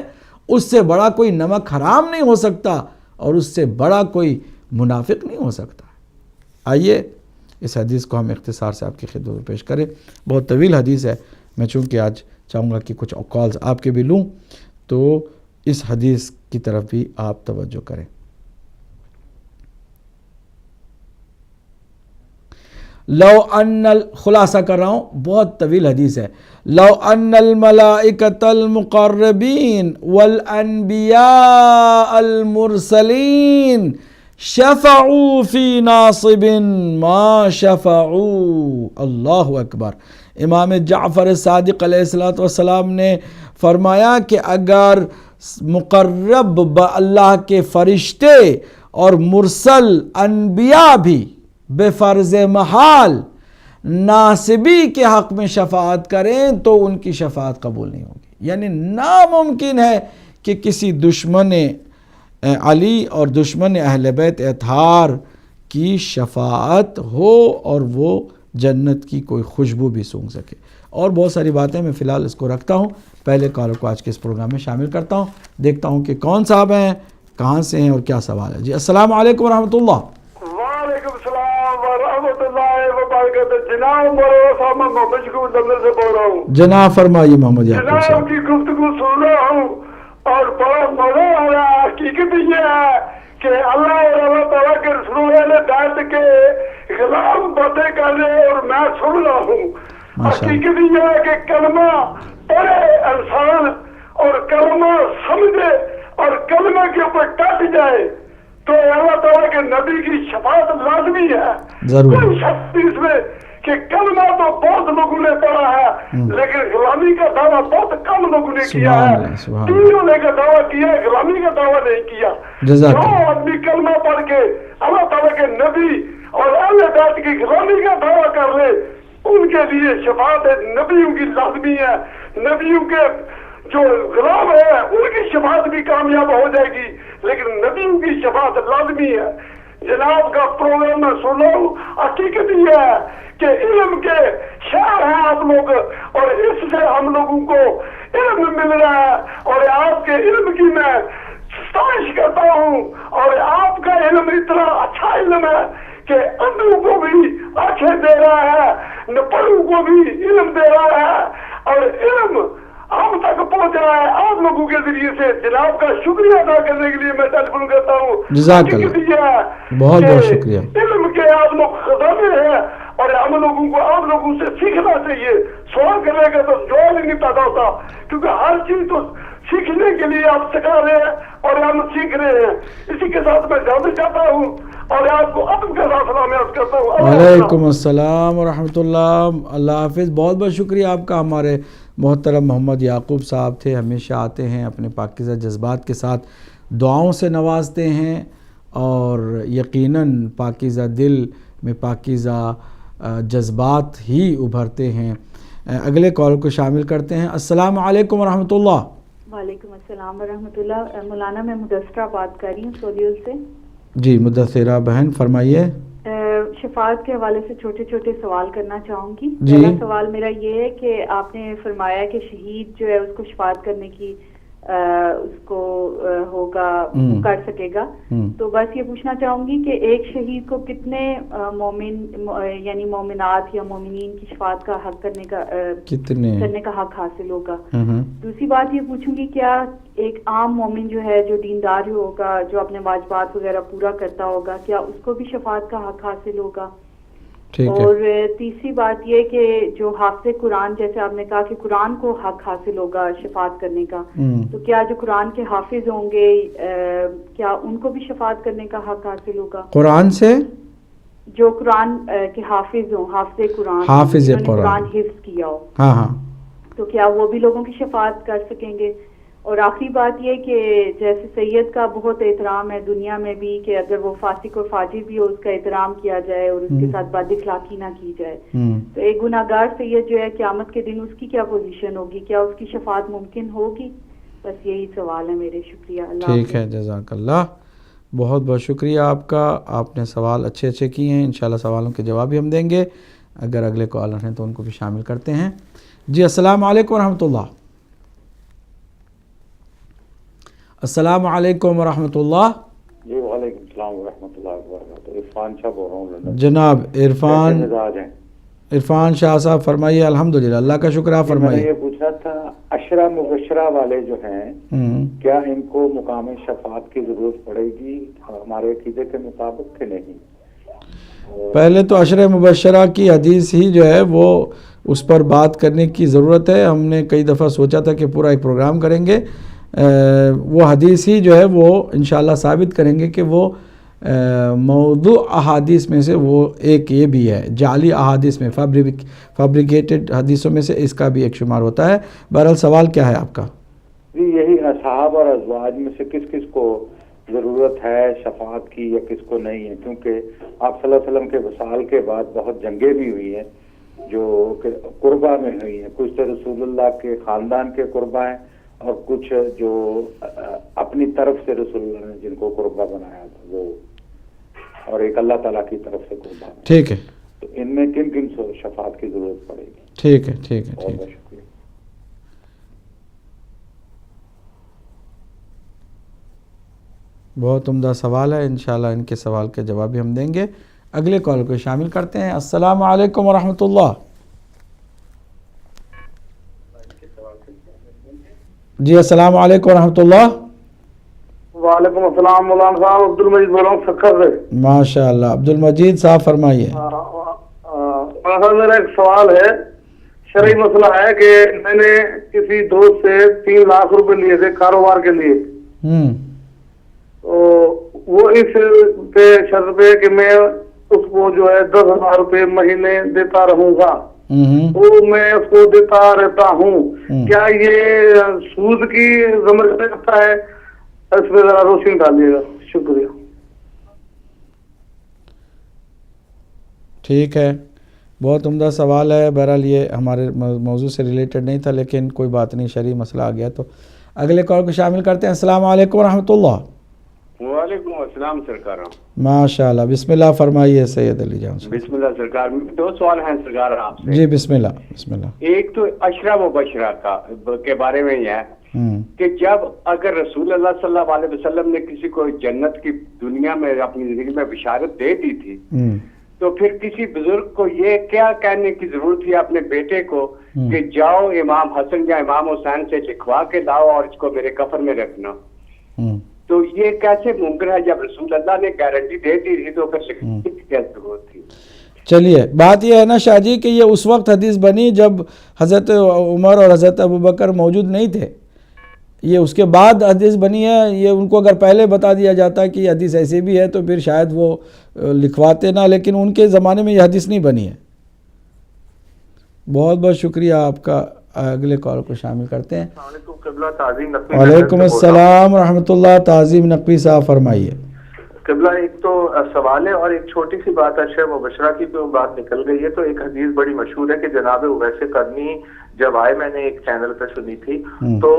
S1: اس سے بڑا کوئی نمک حرام نہیں ہو سکتا، اور اس سے بڑا کوئی منافق نہیں ہو سکتا۔ آئیے اس حدیث کو ہم اختصار سے آپ کی خدمت میں پیش کریں۔ بہت طویل حدیث ہے، میں چونکہ آج چاہوں گا کہ کچھ کالز آپ کے بھی لوں، تو اس حدیث کی طرف بھی آپ توجہ کریں۔ لو ان خلاصہ کر رہا ہوں، بہت طویل حدیث ہے۔ لو ان الملائکۃ المقربین والانبیاء المرسلین شفعوا فی ناصب ما شفعوا، اللہ اکبر۔ امام جعفر صادق علیہ السلام نے فرمایا کہ اگر مقرب اللہ کے فرشتے اور مرسل انبیاء بھی بفرض محال ناصبی کے حق میں شفاعت کریں تو ان کی شفاعت قبول نہیں ہوگی۔ یعنی ناممکن ہے کہ کسی دشمن علی اور دشمن اہل بیت اطہار کی شفاعت ہو اور وہ جنت کی کوئی خوشبو بھی سونگھ سکے۔ اور بہت ساری باتیں، میں فی الحال اس کو رکھتا ہوں، پہلے کالر کو آج کے اس پروگرام میں شامل کرتا ہوں، دیکھتا ہوں کہ کون صاحب ہیں، کہاں سے ہیں اور کیا سوال ہے۔ جی السلام علیکم ورحمۃ اللہ۔
S2: وعلیکم السلام ورحمۃ اللہ وبرکاتہ۔ جناب میں محمد شکور دمدر سے بول رہا ہوں۔
S1: جناب فرمائیے محمد یعقوب
S2: جناب
S1: صاحب۔
S2: کی گفتگو سن رہا ہوں اور بڑا مزہ آ رہا ہے۔ حقیقت یہ ہے کہ اللہ اور اللہ تعالیٰ کے رسول نے بیت کے خلاف باتیں کر رہے اور میں سن رہا ہوں۔ حقیقت یہ ہے کہ کلمہ پڑھے انسان اور کلمہ سمجھے اور کلمہ کے اوپر ڈٹ جائے تو اللہ تعالیٰ کے نبی کی شفاعت لازمی ہے۔ کوئی شک اس میں کہ کلمہ تو بہت لوگوں نے پڑھا ہے لیکن غلامی کا دعویٰ بہت کم لوگوں نے کیا ہے۔ تین ہونے کا دعویٰ کیا ہے، غلامی کا دعویٰ نہیں کیا۔ جو آدمی کلمہ پڑھ کے اللہ تعالیٰ کے نبی اور اہل بیت کی غلامی کا دعویٰ کر لے ان کے لیے شفاعت نبیوں کی لازمی ہے۔ نبیوں کے جو غلام ہے ان کی شفاعت بھی کامیاب ہو جائے گی لیکن نبیوں کی شفاعت لازمی ہے۔ جناب کا پروگرام میں سن رہا ہوں۔ حقیقت یہ ہے کہ علم کے شہر ہیں آپ لوگ اور اس سے ہم لوگوں کو علم مل رہا ہے اور آپ کے علم کی میں ستائش کرتا ہوں اور آپ کا علم اتنا اچھا علم ہے کہ اندھوں کو بھی آنکھیں دے رہا ہے، نپڑوں کو بھی علم دے رہا ہے اور علم ہم تک پہنچ رہا ہے آپ لوگوں کے ذریعے سے۔ جناب کا شکریہ ادا کرنے کے لیے میں ٹیلیفون کرتا ہوں۔
S1: جزاک اللہ، بہت بہت شکریہ۔
S2: علم کے آپ لوگ خزانے ہیں اور ہم لوگوں کو آپ لوگوں سے سیکھنا چاہیے۔ سوال کرنے کا تو جواب ہی نہیں پیدا ہوتا کیونکہ ہر چیز تو سیکھنے کے لیے آپ سکھا رہے ہیں اور ہم سیکھ رہے ہیں۔ اسی کے ساتھ میں جانا چاہتا ہوں اور آپ کو ادب کے ساتھ سلام عرض کرتا ہوں۔
S1: وعلیکم السلام ورحمۃ اللہ، اللہ حافظ۔ بہت بہت شکریہ آپ کا۔ ہمارے محترم محمد یعقوب صاحب تھے، ہمیشہ آتے ہیں اپنے پاکیزہ جذبات کے ساتھ دعاؤں سے نوازتے ہیں اور یقیناً پاکیزہ دل میں پاکیزہ جذبات ہی ابھرتے ہیں۔ اگلے کال کو شامل کرتے ہیں۔ السلام علیکم ورحمۃ اللہ۔
S3: وعلیکم السلام ورحمۃ اللہ۔ مولانا میں مدثرہ بات کر رہی ہوں سعودی سے۔
S1: جی مدثرہ بہن فرمائیے۔
S3: شفاعت کے حوالے سے چھوٹے چھوٹے سوال کرنا چاہوں گی۔
S1: جی۔
S3: پہلا سوال میرا یہ ہے کہ آپ نے فرمایا کہ شہید جو ہے اس کو شفاعت کرنے کی اس کو ہوگا کر سکے گا. تو بس یہ پوچھنا چاہوں گی کہ ایک شہید کو کتنے مومن یعنی مومنات یا مومنین کی شفاعت کا حق کرنے کا حق حاصل ہوگا. دوسری بات یہ پوچھوں گی کیا ایک عام مومن جو ہے جو دیندار ہوگا جو اپنے واجبات وغیرہ پورا کرتا ہوگا کیا اس کو بھی شفاعت کا حق حاصل ہوگا؟ اور تیسری بات یہ کہ جو حافظ قرآن جیسے آپ نے کہا کہ قرآن کو حق حاصل ہوگا شفاعت کرنے کا تو کیا جو قرآن کے حافظ ہوں گے کیا ان کو بھی شفاعت کرنے کا حق حاصل ہوگا؟
S1: قرآن سے
S3: جو قرآن کے حافظ ہوں حافظ قرآن حفظ کیا ہو
S1: ہاں
S3: تو کیا وہ بھی لوگوں کی شفاعت کر سکیں گے؟ اور آخری بات یہ کہ جیسے سید کا بہت احترام ہے دنیا میں بھی کہ اگر وہ فاسق اور فاجر بھی ہو اس کا احترام کیا جائے اور اس کے ساتھ بد اخلاقی نہ کی جائے تو ایک گناہگار سید جو ہے قیامت کے دن اس کی کیا پوزیشن ہوگی؟ کیا اس کی شفاعت ممکن ہوگی؟ بس یہی سوال ہے میرے. شکریہ. اللہ
S1: ٹھیک ہے جزاک اللہ. بہت بہت شکریہ آپ کا. آپ نے سوال اچھے کیے ہیں. انشاءاللہ سوالوں کے جواب بھی ہم دیں گے. اگر اگلے کالر ہیں تو ان کو بھی شامل کرتے ہیں. جی السلام علیکم ورحمۃ اللہ. السلام علیکم ورحمۃ اللہ.
S4: جی وعلیکم السلام ورحمۃ اللہ وبرکاتہ. عرفان شاہ بول رہا ہوں لندن.
S1: جناب عرفان شاہ صاحب فرمائیے. الحمدللہ اللہ کا شکر. آپ فرمائیے.
S4: میں نے یہ پوچھا تھا عشرہ مبشرہ والے جو ہیں کیا ان کو مقام شفاعت کی ضرورت پڑے گی ہمارے عقیدے کے مطابق کہ نہیں؟
S1: پہلے تو عشرہ مبشرہ کی حدیث ہی جو ہے وہ اس پر بات کرنے کی ضرورت ہے. ہم نے کئی دفعہ سوچا تھا کہ پورا ایک پروگرام کریں گے. وہ حدیث ہی جو ہے وہ انشاءاللہ ثابت کریں گے کہ وہ موضوع احادیث میں سے وہ ایک یہ بھی ہے. جعلی احادیث میں فیبریکیٹڈ حدیثوں میں سے اس کا بھی ایک شمار ہوتا ہے. بہرحال سوال کیا ہے آپ کا؟
S4: جی یہی اصحاب اور ازواج میں سے کس کس کو ضرورت ہے شفاعت کی یا کس کو نہیں ہے؟ کیونکہ آپ صلی اللہ علیہ وسلم کے وصال کے بعد بہت جنگیں بھی ہوئی ہیں جو کہ قربہ میں ہوئی ہیں. کچھ تو رسول اللہ کے خاندان کے قربہ ہیں اور کچھ جو اپنی طرف سے رسول اللہ نے جن کو قربہ بنایا تھا وہ اور ایک اللہ تعالیٰ کی طرف سے قربہ.
S1: ٹھیک ہے.
S4: تو ان میں کن کن سے شفاعت کی ضرورت پڑے گی؟
S1: ٹھیک ہے.
S4: بہت بہت شکریہ.
S1: بہت عمدہ سوال ہے. انشاءاللہ ان کے سوال کے جواب بھی ہم دیں گے. اگلے کال کو شامل کرتے ہیں. السلام علیکم ورحمۃ اللہ. جی السلام علیکم ورحمۃ اللہ.
S2: وعلیکم السلام. مولانا صاحب عبد المجید بول رہا ہوں سکھر سے.
S1: ماشاء اللہ عبد المجید صاحب فرمائیے.
S2: میرا ایک سوال ہے شرعی مسئلہ ہے کہ میں نے کسی دوست سے 3 لاکھ روپے لیے تھے کاروبار کے لیے. تو وہ اس پہ شرط پہ کہ میں اس کو جو ہے 10,000 روپے مہینے دیتا رہوں گا وہ میں اس کو دیتا رہتا ہوں. کیا یہ سود کی ضمن میں رکھتا ہے؟ اس پہ ذرا روشنی ڈالیے گا. شکریہ.
S1: ٹھیک ہے. بہت عمدہ سوال ہے. بہرحال یہ ہمارے موضوع سے ریلیٹڈ نہیں تھا لیکن کوئی بات نہیں شرعی مسئلہ آ گیا تو اگلے کال کو شامل کرتے ہیں. السلام علیکم ورحمۃ اللہ.
S5: وعلیکم السلام سرکار.
S1: ماشاء اللہ. بسم اللہ فرمائیے سید علی جان.
S5: بسم اللہ سرکار. 2 سوال ہیں سرکار آپ سے.
S1: جی بسم اللہ.
S5: ایک تو عشرہ مبشرہ کے بارے میں یہ ہے کہ جب اگر رسول اللہ صلی اللہ علیہ وسلم نے کسی کو جنت کی دنیا میں اپنی زندگی میں بشارت دے دی تھی تو پھر کسی بزرگ کو یہ کیا کہنے کی ضرورت تھی اپنے بیٹے کو کہ جاؤ امام حسن یا امام حسین سے لکھوا کے لاؤ اور اس کو میرے کفن میں رکھنا؟ تو یہ کیسے ممکن ہے جب رسول اللہ نے گارنٹی دے دی تھی تو پھر کیا ضرورت تھی؟
S1: چلیے بات یہ ہے نا شاہ جی کہ یہ اس وقت حدیث بنی جب حضرت عمر اور حضرت ابوبکر موجود نہیں تھے. یہ اس کے بعد حدیث بنی ہے. یہ ان کو اگر پہلے بتا دیا جاتا کہ یہ حدیث ایسے بھی ہے تو پھر شاید وہ لکھواتے نہ, لیکن ان کے زمانے میں یہ حدیث نہیں بنی ہے. بہت بہت شکریہ آپ کا. اگلے کال کو شامل کرتے ہیں. وعلیکم السلام ورحمۃ اللہ. تعظیم نقوی صاحب فرمائیے.
S6: قبلہ ایک تو سوال ہے اور ایک چھوٹی سی بات عشرہ مبشرہ کی جو بات نکل گئی ہے تو ایک حدیث بڑی مشہور ہے کہ جناب اویس قرنی جب آئے میں نے ایک چینل پہ سنی تھی تو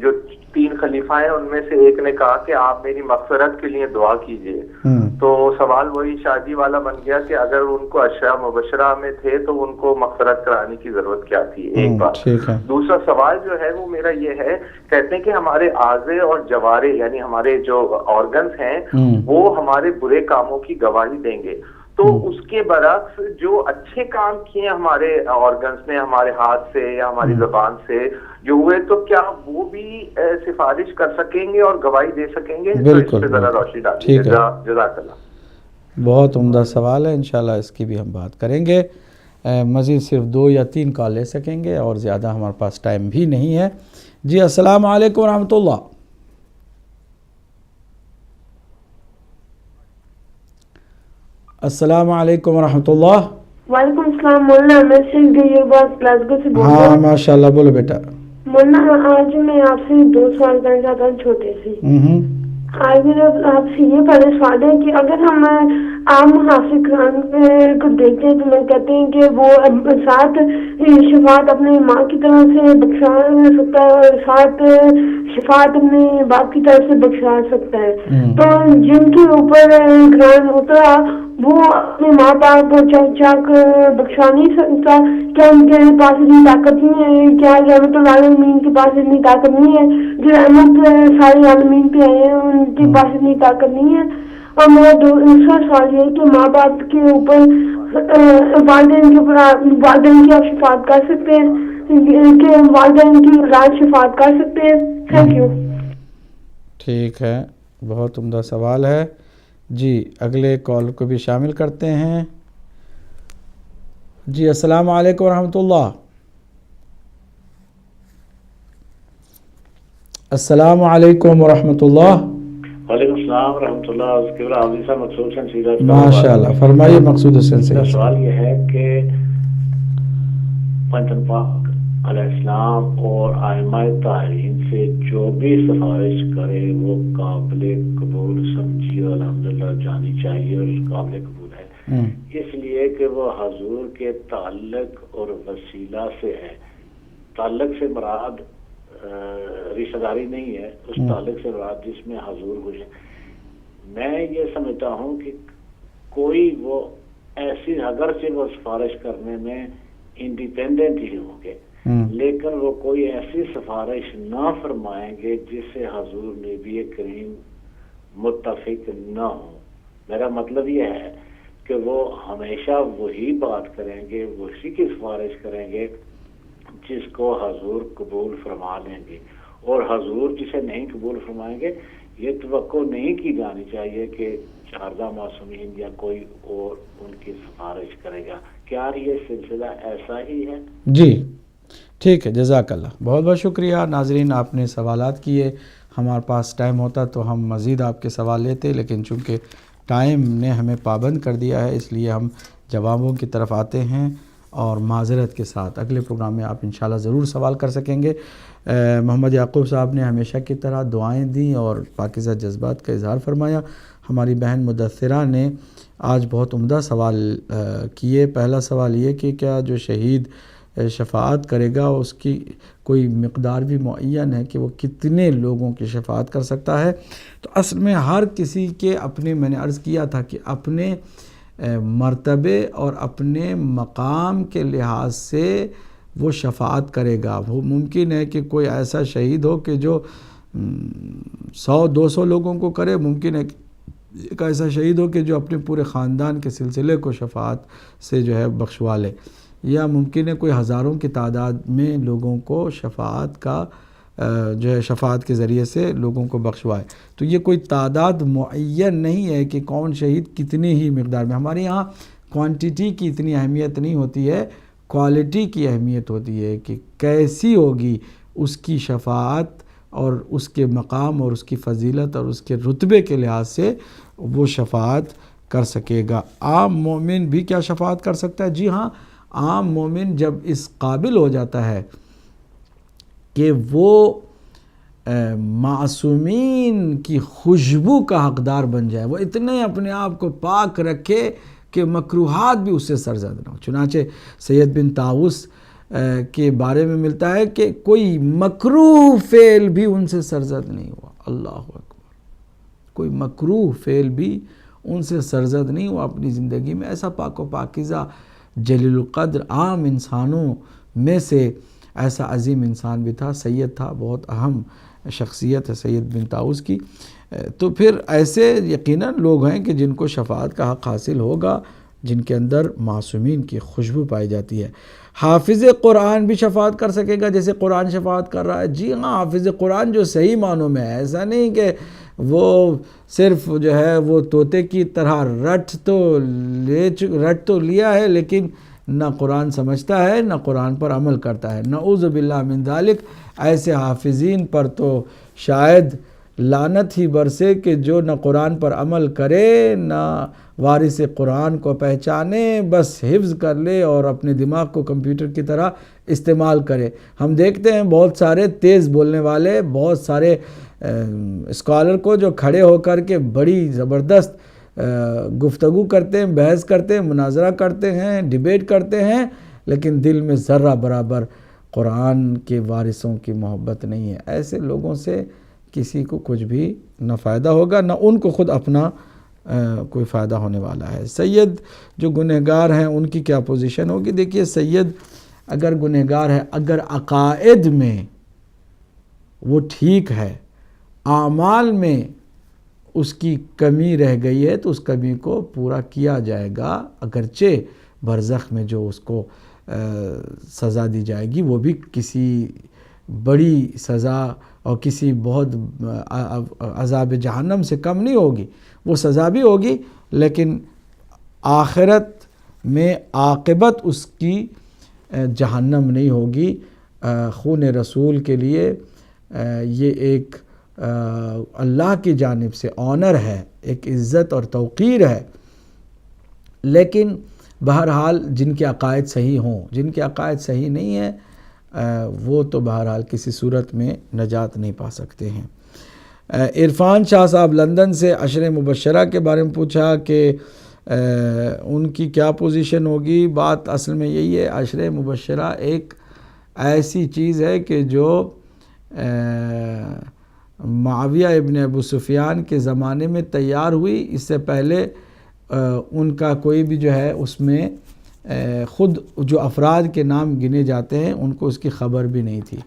S6: جو 3 خلیفہ ہیں ان میں سے ایک نے کہا کہ آپ میری مغفرت کے لیے دعا کیجئے تو سوال وہی شادی والا بن گیا کہ اگر ان کو اشرا مبشرہ میں تھے تو ان کو مغفرت کرانے کی ضرورت کیا تھی، ایک بات۔ دوسرا سوال جو ہے وہ میرا یہ ہے، کہتے ہیں کہ ہمارے اعضے اور جوارے یعنی ہمارے جو آرگنز ہیں وہ ہمارے برے کاموں کی گواہی دیں گے، تو اس کے برعکس جو اچھے کام کیے ہمارے آرگنز نے ہمارے ہاتھ سے یا ہماری زبان سے جو ہوئے، تو کیا وہ بھی سفارش کر سکیں گے اور گواہی دے سکیں گے؟ تو اس پہ ذرا روشنی ڈالیے، جزاک اللہ۔
S1: بہت عمدہ سوال ہے، انشاءاللہ اس کی بھی ہم بات کریں گے۔ مزید صرف 2 یا 3 کال لے سکیں گے اور زیادہ ہمارے پاس ٹائم بھی نہیں ہے۔ جی السلام علیکم ورحمۃ اللہ۔ السلام علیکم ورحمۃ اللہ۔
S7: وعلیکم السلام مولانا، میں صرف گلاسگو سے بول رہا ہوں۔
S1: ہاں ماشاءاللہ، بولو بیٹا۔
S7: مولانا آج میں آپ سے 2 سوال کرنا چاہتا ہوں چھوٹے سے۔ آج میرا آپ سے یہ پہلے سوال ہے کہ اگر ہم عام حافظ قرآن کو دیکھتے ہیں تو لوگ کہتے ہیں کہ وہ 7 شفاعت اپنے ماں کی طرف سے بخشا سکتا ہے اور 7 شفاعت اپنے باپ کی طرف سے بخشا سکتا ہے، تو جن کے اوپر قرآن اترا وہ اپنے ماں باپ اور چاچا کو بخشا نہیں سکتا؟ کیا ان کے پاس اتنی طاقت نہیں ہے؟ کیا رحمت العالمین کے پاس اتنی طاقت نہیں ہے؟ جو رحمت سارے عالمین پہ آئے ہیں ان کے پاس اتنی طاقت نہیں ہے؟ اور میرا دوسرا سوال یہ ہے کہ ماں باپ کے اوپر والدین کے اوپر والدین کی آپ شفاعت کر سکتے ہیں کہ والدین کی اولاد شفاعت کر سکتے ہیں؟ Thank you.
S1: ٹھیک ہے، بہت عمدہ سوال ہے۔ جی اگلے کال کو بھی شامل کرتے ہیں۔ جی السلام علیکم ورحمۃ اللہ۔ السلام علیکم ورحمۃ اللہ۔
S8: وعلیکم السلام ورحمۃ اللہ۔ اس کے بعد عابد صاحب مقصود حسین سیدھا
S1: ماشاء اللہ، فرمائیے مقصود حسین سے۔
S8: سوال یہ ہے کہ پنجتن پاک علیہ السلام اور ائمہ طاہرین سے جو بھی سفارش کرے وہ قابل قبول سمجھی اور الحمدللہ جانی چاہیے اور قابل قبول ہے، اس لیے کہ وہ حضور کے تعلق اور وسیلہ سے ہے۔ تعلق سے مراد رشتہ داری نہیں ہے، اس تعلق سے مراد جس میں حضور خوش ہے۔ میں یہ سمجھتا ہوں کہ کوئی وہ ایسی اگرچہ وہ سفارش کرنے میں انڈیپینڈنٹ ہی ہوں گے لیکن وہ کوئی ایسی سفارش نہ فرمائیں گے جس سے حضور نبی کریم متفق نہ ہوں۔ میرا مطلب یہ ہے کہ وہ ہمیشہ وہی بات کریں گے، وہی کی سفارش کریں گے جس کو حضور قبول فرما لیں گے، اور حضور جسے نہیں قبول فرمائیں گے یہ توقع نہیں کی جانی چاہیے کہ 14 معصومین یا کوئی اور ان کی سفارش کرے گا۔ کیا یہ سلسلہ ایسا ہی ہے؟
S1: جی ٹھیک ہے، جزاک اللہ، بہت بہت شکریہ۔ ناظرین آپ نے سوالات کیے، ہمارے پاس ٹائم ہوتا تو ہم مزید آپ کے سوال لیتے، لیکن چونکہ ٹائم نے ہمیں پابند کر دیا ہے اس لیے ہم جوابوں کی طرف آتے ہیں، اور معذرت کے ساتھ اگلے پروگرام میں آپ انشاءاللہ ضرور سوال کر سکیں گے۔ محمد یعقوب صاحب نے ہمیشہ کی طرح دعائیں دیں اور پاکیزہ جذبات کا اظہار فرمایا۔ ہماری بہن مدثرہ نے آج بہت عمدہ سوال کیے۔ پہلا سوال یہ کہ کیا جو شہید شفاعت کرے گا اس کی کوئی مقدار بھی معین ہے کہ وہ کتنے لوگوں کی شفاعت کر سکتا ہے؟ تو اصل میں ہر کسی کے اپنے، میں نے عرض کیا تھا کہ اپنے مرتبے اور اپنے مقام کے لحاظ سے وہ شفاعت کرے گا۔ وہ ممکن ہے کہ کوئی ایسا شہید ہو کہ جو 100-200 لوگوں کو کرے، ممکن ہے ایک ایسا شہید ہو کہ جو اپنے پورے خاندان کے سلسلے کو شفاعت سے جو ہے بخشوا لے، یا ممکن ہے کوئی ہزاروں کی تعداد میں لوگوں کو شفاعت کا جو ہے شفاعت کے ذریعے سے لوگوں کو بخشوائے۔ تو یہ کوئی تعداد معین نہیں ہے کہ کون شہید کتنی ہی مقدار میں۔ ہمارے یہاں کوانٹیٹی کی اتنی اہمیت نہیں ہوتی ہے، کوالٹی کی اہمیت ہوتی ہے کہ کیسی ہوگی اس کی شفاعت اور اس کے مقام اور اس کی فضیلت اور اس کے رتبے کے لحاظ سے وہ شفاعت کر سکے گا۔ عام مومن بھی کیا شفاعت کر سکتا ہے؟ جی ہاں، عام مومن جب اس قابل ہو جاتا ہے کہ وہ معصومین کی خوشبو کا حقدار بن جائے، وہ اتنے اپنے آپ کو پاک رکھے کہ مکروہات بھی اس سے سرزد نہ ہو۔ چنانچہ سید بن طاووس کے بارے میں ملتا ہے کہ کوئی مکروہ فعل بھی ان سے سرزد نہیں ہوا۔ اللہ اکبر، کوئی مکروہ فعل بھی ان سے سرزد نہیں ہوا اپنی زندگی میں. ایسا پاک و پاکیزہ جلیل القدر عام انسانوں میں سے ایسا عظیم انسان بھی تھا, سید تھا, بہت اہم شخصیت ہے سید بن طاؤس کی. تو پھر ایسے یقیناً لوگ ہیں کہ جن کو شفاعت کا حق حاصل ہوگا, جن کے اندر معصومین کی خوشبو پائی جاتی ہے. حافظ قرآن بھی شفاعت کر سکے گا جیسے قرآن شفاعت کر رہا ہے. جی ہاں, حافظ قرآن جو صحیح معنوں میں ہے, ایسا نہیں کہ وہ صرف جو ہے وہ طوطے کی طرح رٹ تو لیا ہے لیکن نہ قرآن سمجھتا ہے نہ قرآن پر عمل کرتا ہے. نعوذ باللہ من ذالک. ایسے حافظین پر تو شاید لعنت ہی برسے کہ جو نہ قرآن پر عمل کرے نہ وارث قرآن کو پہچانے, بس حفظ کر لے اور اپنے دماغ کو کمپیوٹر کی طرح استعمال کرے. ہم دیکھتے ہیں بہت سارے تیز بولنے والے, بہت سارے اسکالر کو جو کھڑے ہو کر کے بڑی زبردست گفتگو کرتے ہیں, بحث کرتے ہیں, مناظرہ کرتے ہیں, ڈیبیٹ کرتے ہیں, لیکن دل میں ذرہ برابر قرآن کے وارثوں کی محبت نہیں ہے. ایسے لوگوں سے کسی کو کچھ بھی نہ فائدہ ہوگا نہ ان کو خود اپنا کوئی فائدہ ہونے والا ہے. سید جو گنہگار ہیں ان کی کیا پوزیشن ہوگی؟ دیکھیے, سید اگر گنہگار ہے, اگر عقائد میں وہ ٹھیک ہے, اعمال میں اس کی کمی رہ گئی ہے تو اس کمی کو پورا کیا جائے گا, اگرچہ برزخ میں جو اس کو سزا دی جائے گی وہ بھی کسی بڑی سزا اور کسی بہت عذاب جہنم سے کم نہیں ہوگی. وہ سزا بھی ہوگی لیکن آخرت میں عاقبت اس کی جہنم نہیں ہوگی. خون رسول کے لیے یہ ایک اللہ کی جانب سے آنر ہے, ایک عزت اور توقیر ہے. لیکن بہرحال جن کے عقائد صحیح ہوں, جن کے عقائد صحیح نہیں ہیں وہ تو بہرحال کسی صورت میں نجات نہیں پا سکتے ہیں. عرفان شاہ صاحب لندن سے عشر مبشرہ کے بارے میں پوچھا کہ ان کی کیا پوزیشن ہوگی. بات اصل میں یہی ہے, عشر مبشرہ ایک ایسی چیز ہے کہ جو معاویہ ابن ابو سفیان کے زمانے میں تیار ہوئی. اس سے پہلے ان کا کوئی بھی جو ہے اس میں خود جو افراد کے نام گنے جاتے ہیں ان کو اس کی خبر بھی نہیں تھی.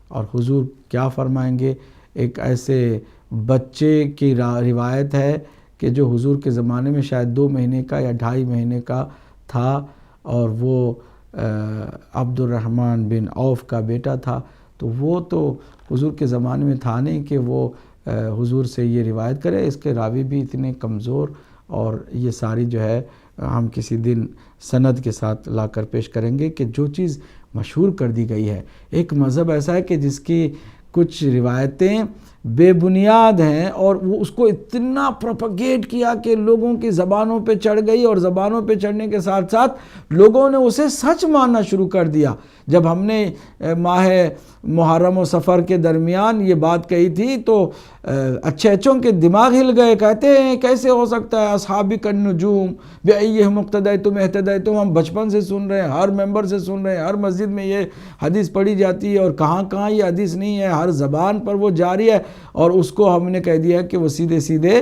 S1: اور حضور کیا فرمائیں گے, ایک ایسے بچے کی روایت ہے کہ جو حضور کے زمانے میں شاید 2 مہینے کا یا 2.5 مہینے کا تھا اور وہ عبد الرحمن بن عوف کا بیٹا تھا. تو وہ تو حضور کے زمانے میں تھا نہیں کہ وہ حضور سے یہ روایت کرے. اس کے راوی بھی اتنے کمزور, اور یہ ساری جو ہے ہم کسی دن سند کے ساتھ لا کر پیش کریں گے کہ جو چیز مشہور کر دی گئی ہے. ایک مذہب ایسا ہے کہ جس کی کچھ روایتیں بے بنیاد ہیں اور وہ اس کو اتنا پروپیگیٹ کیا کہ لوگوں کی زبانوں پہ چڑھ گئی, اور زبانوں پہ چڑھنے کے ساتھ ساتھ لوگوں نے اسے سچ ماننا شروع کر دیا. جب ہم نے ماہ محرم و صفر کے درمیان یہ بات کہی تھی تو اچھے اچھوں کے دماغ ہل گئے, کہتے ہیں کیسے ہو سکتا ہے, اصحابی النجوم بأیہم اقتدیتم اہتدیتم. ہم بچپن سے سن رہے ہیں, ہر ممبر سے سن رہے ہیں, ہر مسجد میں یہ حدیث پڑھی جاتی ہے, اور کہاں کہاں یہ حدیث نہیں ہے, ہر زبان پر وہ جاری ہے, اور اس کو ہم نے کہہ دیا کہ وہ سیدھے سیدھے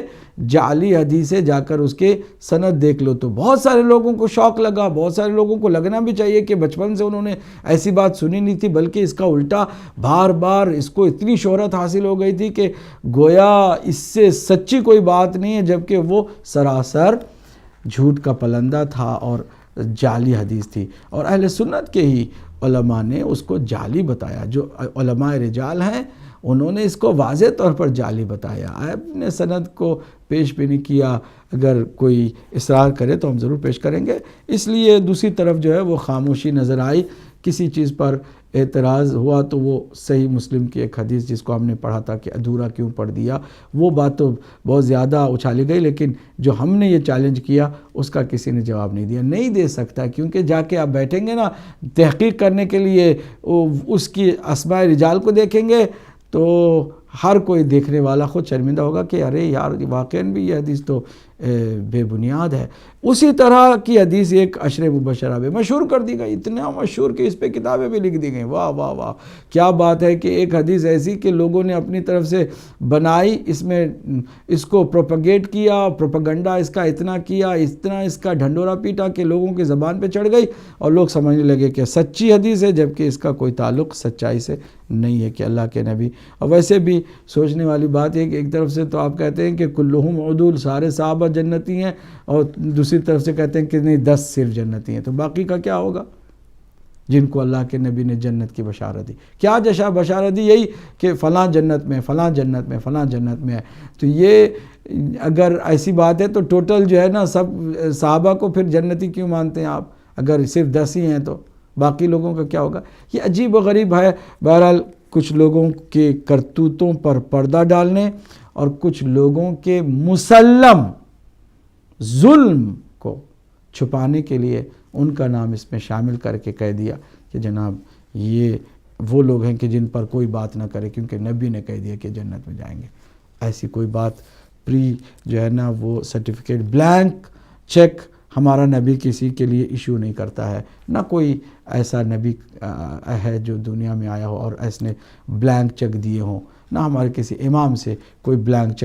S1: جعلی حدیث ہے, جا کر اس کے سند دیکھ لو. تو بہت سارے لوگوں کو شوق لگا, بہت سارے لوگوں کو لگنا بھی چاہیے کہ بچپن سے انہوں نے ایسی بات سنی نہیں تھی, بلکہ اس کا الٹا بار بار اس کو اتنی شہرت حاصل ہو گئی تھی کہ گویا اس سے سچی کوئی بات نہیں ہے, جبکہ وہ سراسر جھوٹ کا پلندہ تھا اور جعلی حدیث تھی. اور اہل سنت کے ہی علماء نے اس کو جعلی بتایا. جو علماء رجال ہیں انہوں نے اس کو واضح طور پر جعلی بتایا. اپنے سند کو پیش بھی نہیں کیا. اگر کوئی اصرار کرے تو ہم ضرور پیش کریں گے. اس لیے دوسری طرف جو ہے وہ خاموشی نظر آئی. کسی چیز پر اعتراض ہوا تو وہ صحیح مسلم کی ایک حدیث جس کو ہم نے پڑھا تھا کہ ادھورا کیوں پڑھ دیا, وہ بات تو بہت زیادہ اچھالی گئی, لیکن جو ہم نے یہ چیلنج کیا اس کا کسی نے جواب نہیں دیا. نہیں دے سکتا, کیونکہ جا کے آپ بیٹھیں گے نا تحقیق کرنے کے لیے, اس کی اسماء رجال کو دیکھیں گے تو ہر کوئی دیکھنے والا خود شرمندہ ہوگا کہ ارے یار واقعاً بھی یہ حدیث تو بے بنیاد ہے۔ اسی طرح کی حدیث ایک عشر مبشرہ میں مشہور کر دی گئی، اتنا مشہور کہ اس پہ کتابیں بھی لکھ دی گئیں۔ واہ واہ واہ، کیا بات ہے کہ ایک حدیث ایسی کہ لوگوں نے اپنی طرف سے بنائی، اس کو پروپیگیٹ کیا، پروپیگنڈا اس کا اتنا کیا، اتنا اس کا ڈھنڈورا پیٹا کہ لوگوں کی زبان پہ چڑھ گئی اور لوگ سمجھنے لگے کہ سچی حدیث ہے، جبکہ اس کا کوئی تعلق سچائی سے نہیں ہے کہ اللہ کے نبی۔ اور ویسے بھی سوچنے والی بات ہے کہ ایک طرف سے تو آپ کہتے ہیں کہ کلہم عدول، سارے صحابہ جنتی ہیں، اور دوسری طرف سے کہتے ہیں کہ نہیں 10 صرف جنتی ہیں، تو باقی کا کیا ہوگا جن کو اللہ کے نبی نے جنت کی بشارت دی؟ کیا بشارت دی؟ یہی کہ فلاں جنت میں، فلاں جنت میں، فلاں جنت میں ہے۔ تو یہ اگر ایسی بات ہے تو ٹوٹل جو ہے نا سب صحابہ کو پھر جنتی کیوں مانتے ہیں آپ؟ اگر صرف 10 ہی ہیں تو باقی لوگوں کا کیا ہوگا؟ یہ عجیب و غریب ہے۔ بہرحال کچھ لوگوں کے کرتوتوں پر پردہ ڈالنے اور کچھ لوگوں کے مسلم ظلم کو چھپانے کے لیے ان کا نام اس میں شامل کر کے کہہ دیا کہ جناب یہ وہ لوگ ہیں کہ جن پر کوئی بات نہ کرے کیونکہ نبی نے کہہ دیا کہ جنت میں جائیں گے۔ ایسی کوئی بات جو ہے نا وہ سرٹیفکیٹ بلینک چیک ہمارا نبی کسی کے لیے ایشو نہیں کرتا ہے، نہ کوئی ایسا نبی ہے جو دنیا میں آیا ہو اور اس نے بلینک چیک دیے ہوں، نہ ہمارے کسی امام سے کوئی بلینک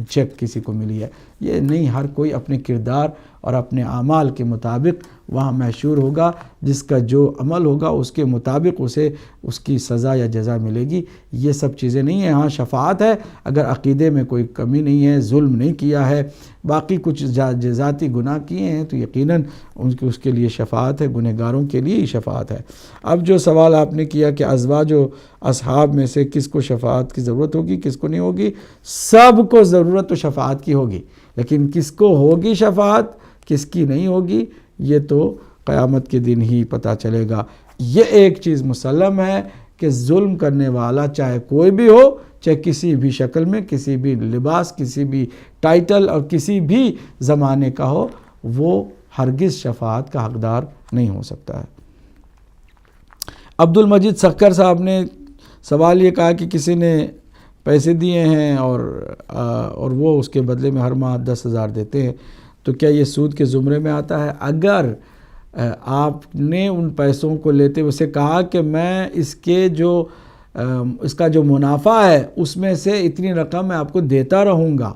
S1: چیک کسی کو ملی ہے۔ یہ نہیں، ہر کوئی اپنے کردار اور اپنے اعمال کے مطابق وہاں محشور ہوگا، جس کا جو عمل ہوگا اس کے مطابق اسے اس کی سزا یا جزا ملے گی۔ یہ سب چیزیں نہیں ہیں۔ ہاں شفاعت ہے، اگر عقیدے میں کوئی کمی نہیں ہے، ظلم نہیں کیا ہے، باقی کچھ ذاتی گناہ کیے ہیں تو یقیناً اس کے لیے شفاعت ہے، گنہگاروں کے لیے ہی شفاعت ہے۔ اب جو سوال آپ نے کیا کہ ازواج و اصحاب میں سے کس کو شفاعت کی ضرورت ہوگی، کس کو نہیں ہوگی، سب کو ضرورت تو شفاعت کی ہوگی، لیکن کس کو ہوگی شفاعت، کس کی نہیں ہوگی، یہ تو قیامت کے دن ہی پتہ چلے گا۔ یہ ایک چیز مسلم ہے کہ ظلم کرنے والا چاہے کوئی بھی ہو، چاہے کسی بھی شکل میں، کسی بھی لباس، کسی بھی ٹائٹل اور کسی بھی زمانے کا ہو، وہ ہرگز شفاعت کا حقدار نہیں ہو سکتا ہے۔ عبد المجید سکر صاحب نے سوال یہ کہا کہ کسی نے پیسے دیے ہیں اور وہ اس کے بدلے میں ہر ماہ 10,000 دیتے ہیں، تو کیا یہ سود کے زمرے میں آتا ہے؟ اگر آپ نے ان پیسوں کو لیتے اسے کہا کہ میں اس کا جو منافع ہے اس میں سے اتنی رقم میں آپ کو دیتا رہوں گا،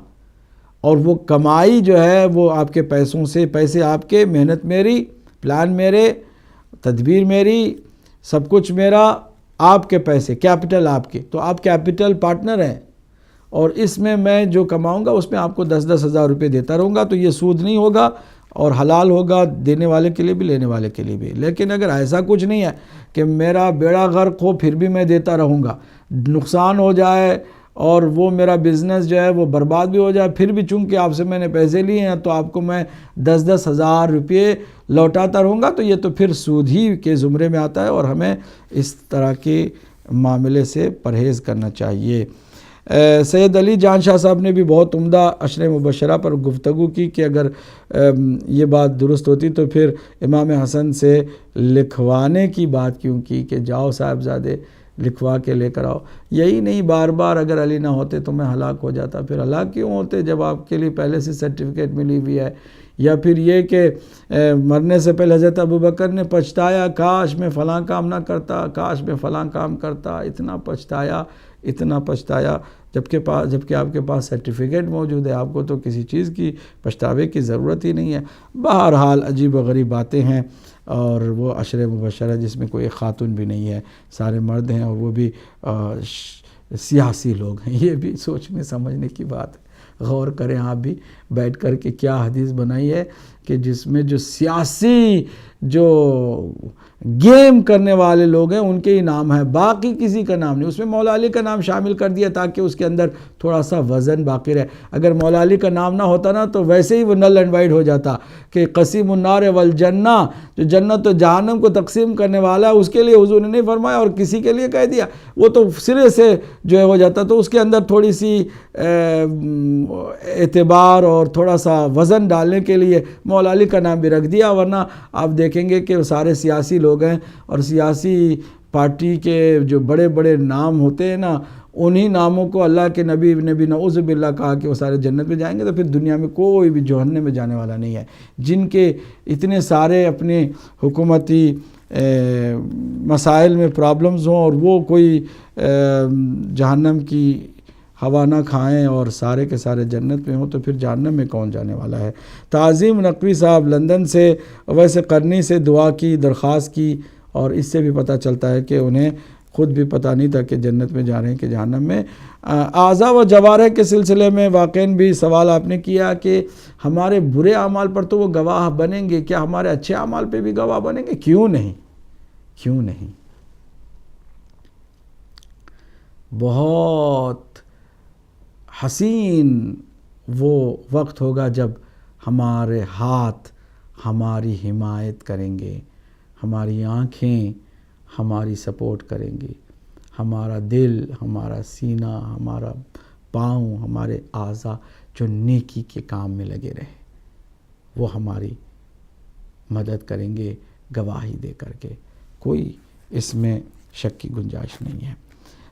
S1: اور وہ کمائی جو ہے وہ آپ کے پیسوں سے، پیسے آپ کے، محنت میری، پلان میرے، تدبیر میری، سب کچھ میرا، آپ کے پیسے، کیپٹل آپ کے، تو آپ کیپٹل پارٹنر ہیں، اور اس میں جو کماؤں گا اس میں آپ کو 10,000 روپے دیتا رہوں گا، تو یہ سود نہیں ہوگا اور حلال ہوگا دینے والے کے لیے بھی، لینے والے کے لیے بھی۔ لیکن اگر ایسا کچھ نہیں ہے کہ میرا بیڑا غرق ہو پھر بھی میں دیتا رہوں گا، نقصان ہو جائے اور وہ میرا بزنس جو ہے وہ برباد بھی ہو جائے، پھر بھی چونکہ آپ سے میں نے پیسے لیے ہیں تو آپ کو میں 10,000 روپے لوٹاتا رہوں گا، تو یہ تو پھر سود ہی کے زمرے میں آتا ہے، اور ہمیں اس طرح کے معاملے سے پرہیز کرنا چاہیے۔ سید علی جان شاہ صاحب نے بھی بہت عمدہ عشر مبشرہ پر گفتگو کی کہ اگر یہ بات درست ہوتی تو پھر امام حسن سے لکھوانے کی بات کیوں کی کہ جاؤ صاحبزادے لکھوا کے لے کر آؤ۔ یہی نہیں بار بار اگر علی نہ ہوتے تو میں ہلاک ہو جاتا، پھر ہلاک کیوں ہوتے جب آپ کے لیے پہلے سے سرٹیفکیٹ ملی ہوئی ہے؟ یا پھر یہ کہ مرنے سے پہلے حضرت ابوبکر نے پچھتایا، کاش میں فلاں کام نہ کرتا، کاش میں فلاں کام کرتا، اتنا پچھتایا، جبکہ آپ کے پاس سرٹیفکیٹ موجود ہے، آپ کو تو کسی چیز کی پچھتاوے کی ضرورت ہی نہیں ہے۔ بہرحال عجیب و غریب باتیں ہیں، اور وہ عشر مبشرہ جس میں کوئی خاتون بھی نہیں ہے، سارے مرد ہیں، اور وہ بھی سیاسی لوگ ہیں۔ یہ بھی سوچنے سمجھنے کی بات ہے، غور کریں آپ بھی بیٹھ کر کے کیا حدیث بنائی ہے کہ جس میں جو سیاسی جو گیم کرنے والے لوگ ہیں ان کے ہی نام ہے، باقی کسی کا نام نہیں۔ اس میں مولا علی کا نام شامل کر دیا تاکہ اس کے اندر تھوڑا سا وزن باقی رہے۔ اگر مولا علی کا نام نہ ہوتا نا تو ویسے ہی وہ نل اینڈ وائڈ ہو جاتا کہ قسیم النار والجنہ، جو جنت و جہنم کو تقسیم کرنے والا ہے اس کے لیے حضور نے نہیں فرمایا اور کسی کے لیے کہہ دیا، وہ تو سرے سے جو ہے ہو جاتا۔ تو اس کے اندر تھوڑی سی اعتبار اور تھوڑا سا وزن ڈالنے کے لیے مولا علی کا نام بھی رکھ دیا، ورنہ آپ دیکھیں گے کہ سارے سیاسی لوگ ہیں اور سیاسی پارٹی کے جو بڑے بڑے نام ہوتے ہیں نا انہی ناموں کو اللہ کے نبی نعوذ باللہ کہا کہ وہ سارے جنت میں جائیں گے، تو پھر دنیا میں کوئی بھی جہنم میں جانے والا نہیں ہے۔ جن کے اتنے سارے اپنے حکومتی مسائل میں پرابلمز ہوں اور وہ کوئی جہنم کی ہوا نہ کھائیں اور سارے کے سارے جنت میں ہوں، تو پھر جہنم میں کون جانے والا ہے۔ تعظیم نقوی صاحب لندن سے ویسے قرنی سے دعا کی درخواست کی، اور اس سے بھی پتہ چلتا ہے کہ انہیں خود بھی پتہ نہیں تھا کہ جنت میں جا رہے ہیں کہ جہنم میں۔ اعضاء و جوارح کے سلسلے میں واقعاً بھی سوال آپ نے کیا کہ ہمارے برے اعمال پر تو وہ گواہ بنیں گے، کیا ہمارے اچھے اعمال پہ بھی گواہ بنیں گے؟ کیوں نہیں، کیوں نہیں۔ بہت حسین وہ وقت ہوگا جب ہمارے ہاتھ ہماری حمایت کریں گے، ہماری آنکھیں ہماری سپورٹ کریں گی، ہمارا دل، ہمارا سینہ، ہمارا پاؤں، ہمارے اعضاء جو نیکی کے کام میں لگے رہے وہ ہماری مدد کریں گے گواہی دے کر کے، کوئی اس میں شک کی گنجائش نہیں ہے۔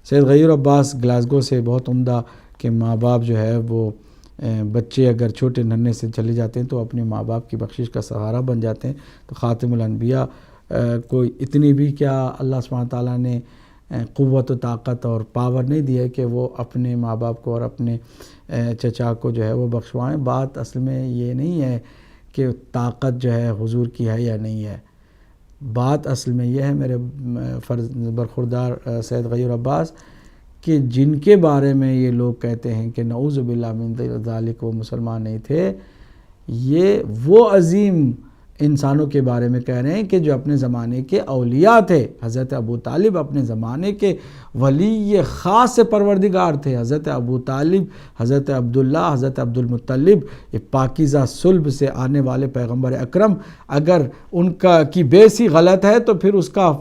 S1: سید غیور عباس گلاسگو سے بہت عمدہ کہ ماں باپ جو ہے وہ بچے اگر چھوٹے ننھے سے چلے جاتے ہیں تو اپنے ماں باپ کی بخشش کا سہارا بن جاتے ہیں، تو خاتم الانبیاء کو اتنی بھی کیا اللہ سبحانہ تعالیٰ نے قوت و طاقت اور پاور نہیں دی ہے کہ وہ اپنے ماں باپ کو اور اپنے چچا کو جو ہے وہ بخشوائیں۔ بات اصل میں یہ نہیں ہے کہ طاقت جو ہے حضور کی ہے یا نہیں ہے، بات اصل میں یہ ہے میرے فرض برخوردار سید غیور عباس کہ جن کے بارے میں یہ لوگ کہتے ہیں کہ نعوذ باللہ من ذالک وہ مسلمان نہیں تھے، یہ وہ عظیم انسانوں کے بارے میں کہہ رہے ہیں کہ جو اپنے زمانے کے اولیاء تھے۔ حضرت ابو طالب اپنے زمانے کے ولی خاص پروردگار تھے، حضرت ابو طالب، حضرت عبداللہ، حضرت عبدالمطلب، یہ پاکیزہ صلب سے آنے والے پیغمبر اکرم، اگر ان کی بیسی غلط ہے تو پھر اس کا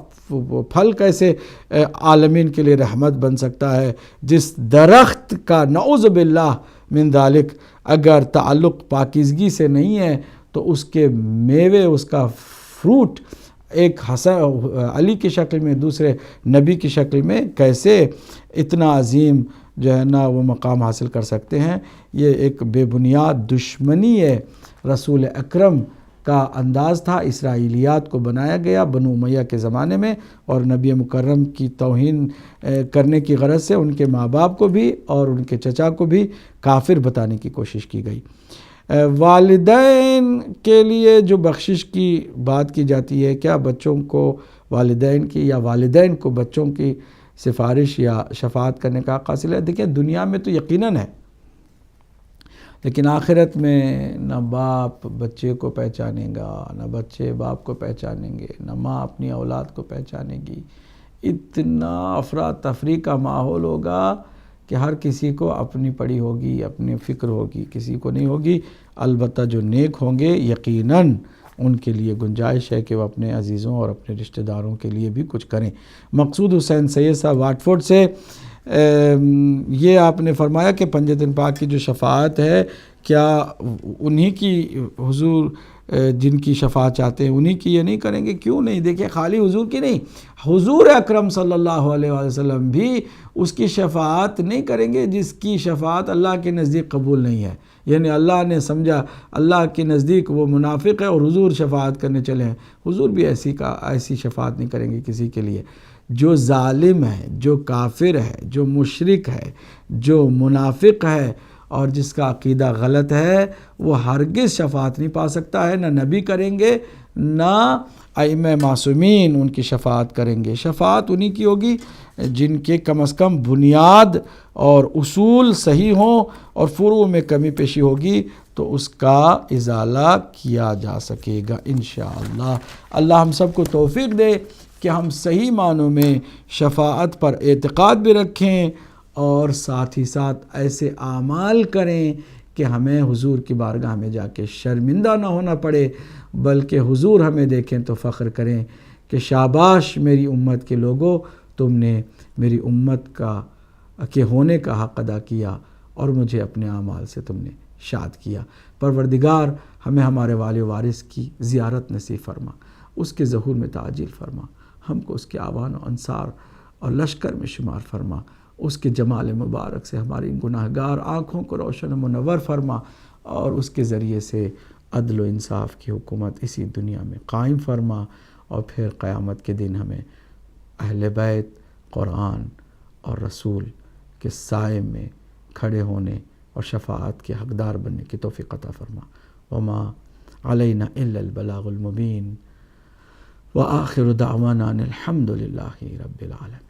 S1: پھل کیسے عالمین کے لیے رحمت بن سکتا ہے؟ جس درخت کا نعوذ باللہ من ذالک اگر تعلق پاکیزگی سے نہیں ہے تو اس کے میوے، اس کا فروٹ ایک علی کی شکل میں، دوسرے نبی کی شکل میں کیسے اتنا عظیم جو ہے نا وہ مقام حاصل کر سکتے ہیں؟ یہ ایک بے بنیاد دشمنی ہے رسول اکرم کا انداز تھا، اسرائیلیات کو بنایا گیا بنو امیہ کے زمانے میں، اور نبی مکرم کی توہین کرنے کی غرض سے ان کے ماں باپ کو بھی اور ان کے چچا کو بھی کافر بتانے کی کوشش کی گئی۔ والدین کے لیے جو بخشش کی بات کی جاتی ہے، کیا بچوں کو والدین کی یا والدین کو بچوں کی سفارش یا شفاعت کرنے کا حق حاصل ہے؟ دیکھیں دنیا میں تو یقیناً ہے، لیکن آخرت میں نہ باپ بچے کو پہچانے گا، نہ بچے باپ کو پہچانیں گے، نہ ماں اپنی اولاد کو پہچانے گی۔ اتنا افراتفری کا ماحول ہوگا کہ ہر کسی کو اپنی پڑی ہوگی، اپنی فکر ہوگی، کسی کو نہیں ہوگی۔ البتہ جو نیک ہوں گے یقیناً ان کے لیے گنجائش ہے کہ وہ اپنے عزیزوں اور اپنے رشتہ داروں کے لیے بھی کچھ کریں۔ مقصود حسین سید صاحب واٹفورڈ سے یہ آپ نے فرمایا کہ پنجتن پاک کی جو شفاعت ہے، کیا انہی کی حضور جن کی شفاعت چاہتے ہیں انہی کی یہ نہیں کریں گے؟ کیوں نہیں؟ دیکھیں خالی حضور کی نہیں، حضور اکرم صلی اللہ علیہ وسلم بھی اس کی شفاعت نہیں کریں گے جس کی شفاعت اللہ کے نزدیک قبول نہیں ہے، یعنی اللہ نے سمجھا اللہ کے نزدیک وہ منافق ہے اور حضور شفاعت کرنے چلے ہیں، حضور بھی ایسی شفاعت نہیں کریں گے کسی کے لیے۔ جو ظالم ہے، جو کافر ہے، جو مشرک ہے، جو منافق ہے اور جس کا عقیدہ غلط ہے، وہ ہرگز شفاعت نہیں پا سکتا ہے، نہ نبی کریں گے نہ ائمہ معصومین ان کی شفاعت کریں گے۔ شفاعت انہی کی ہوگی جن کے کم از کم بنیاد اور اصول صحیح ہوں اور فروع میں کمی پیشی ہوگی تو اس کا ازالہ کیا جا سکے گا انشاءاللہ۔ اللہ ہم سب کو توفیق دے کہ ہم صحیح معنوں میں شفاعت پر اعتقاد بھی رکھیں اور ساتھ ہی ساتھ ایسے اعمال کریں کہ ہمیں حضور کی بارگاہ میں جا کے شرمندہ نہ ہونا پڑے، بلکہ حضور ہمیں دیکھیں تو فخر کریں کہ شاباش میری امت کے لوگوں، تم نے میری امت کے ہونے کا حق ادا کیا اور مجھے اپنے اعمال سے تم نے شاد کیا۔ پروردگار ہمیں ہمارے والد و وارث کی زیارت نصیب فرما، اس کے ظہور میں تعجیل فرما، ہم کو اس کے آوان و انصار اور لشکر میں شمار فرما، اس کے جمال مبارک سے ہماری گناہگار آنکھوں کو روشن و منور فرما، اور اس کے ذریعے سے عدل و انصاف کی حکومت اسی دنیا میں قائم فرما، اور پھر قیامت کے دن ہمیں اہل بیت، قرآن اور رسول کے سائے میں کھڑے ہونے اور شفاعت کے حقدار بننے کی توفیق عطا فرما۔ وما علینا الا البلاغ المبین، وآخر دعوانا الحمد للہ رب العالمین۔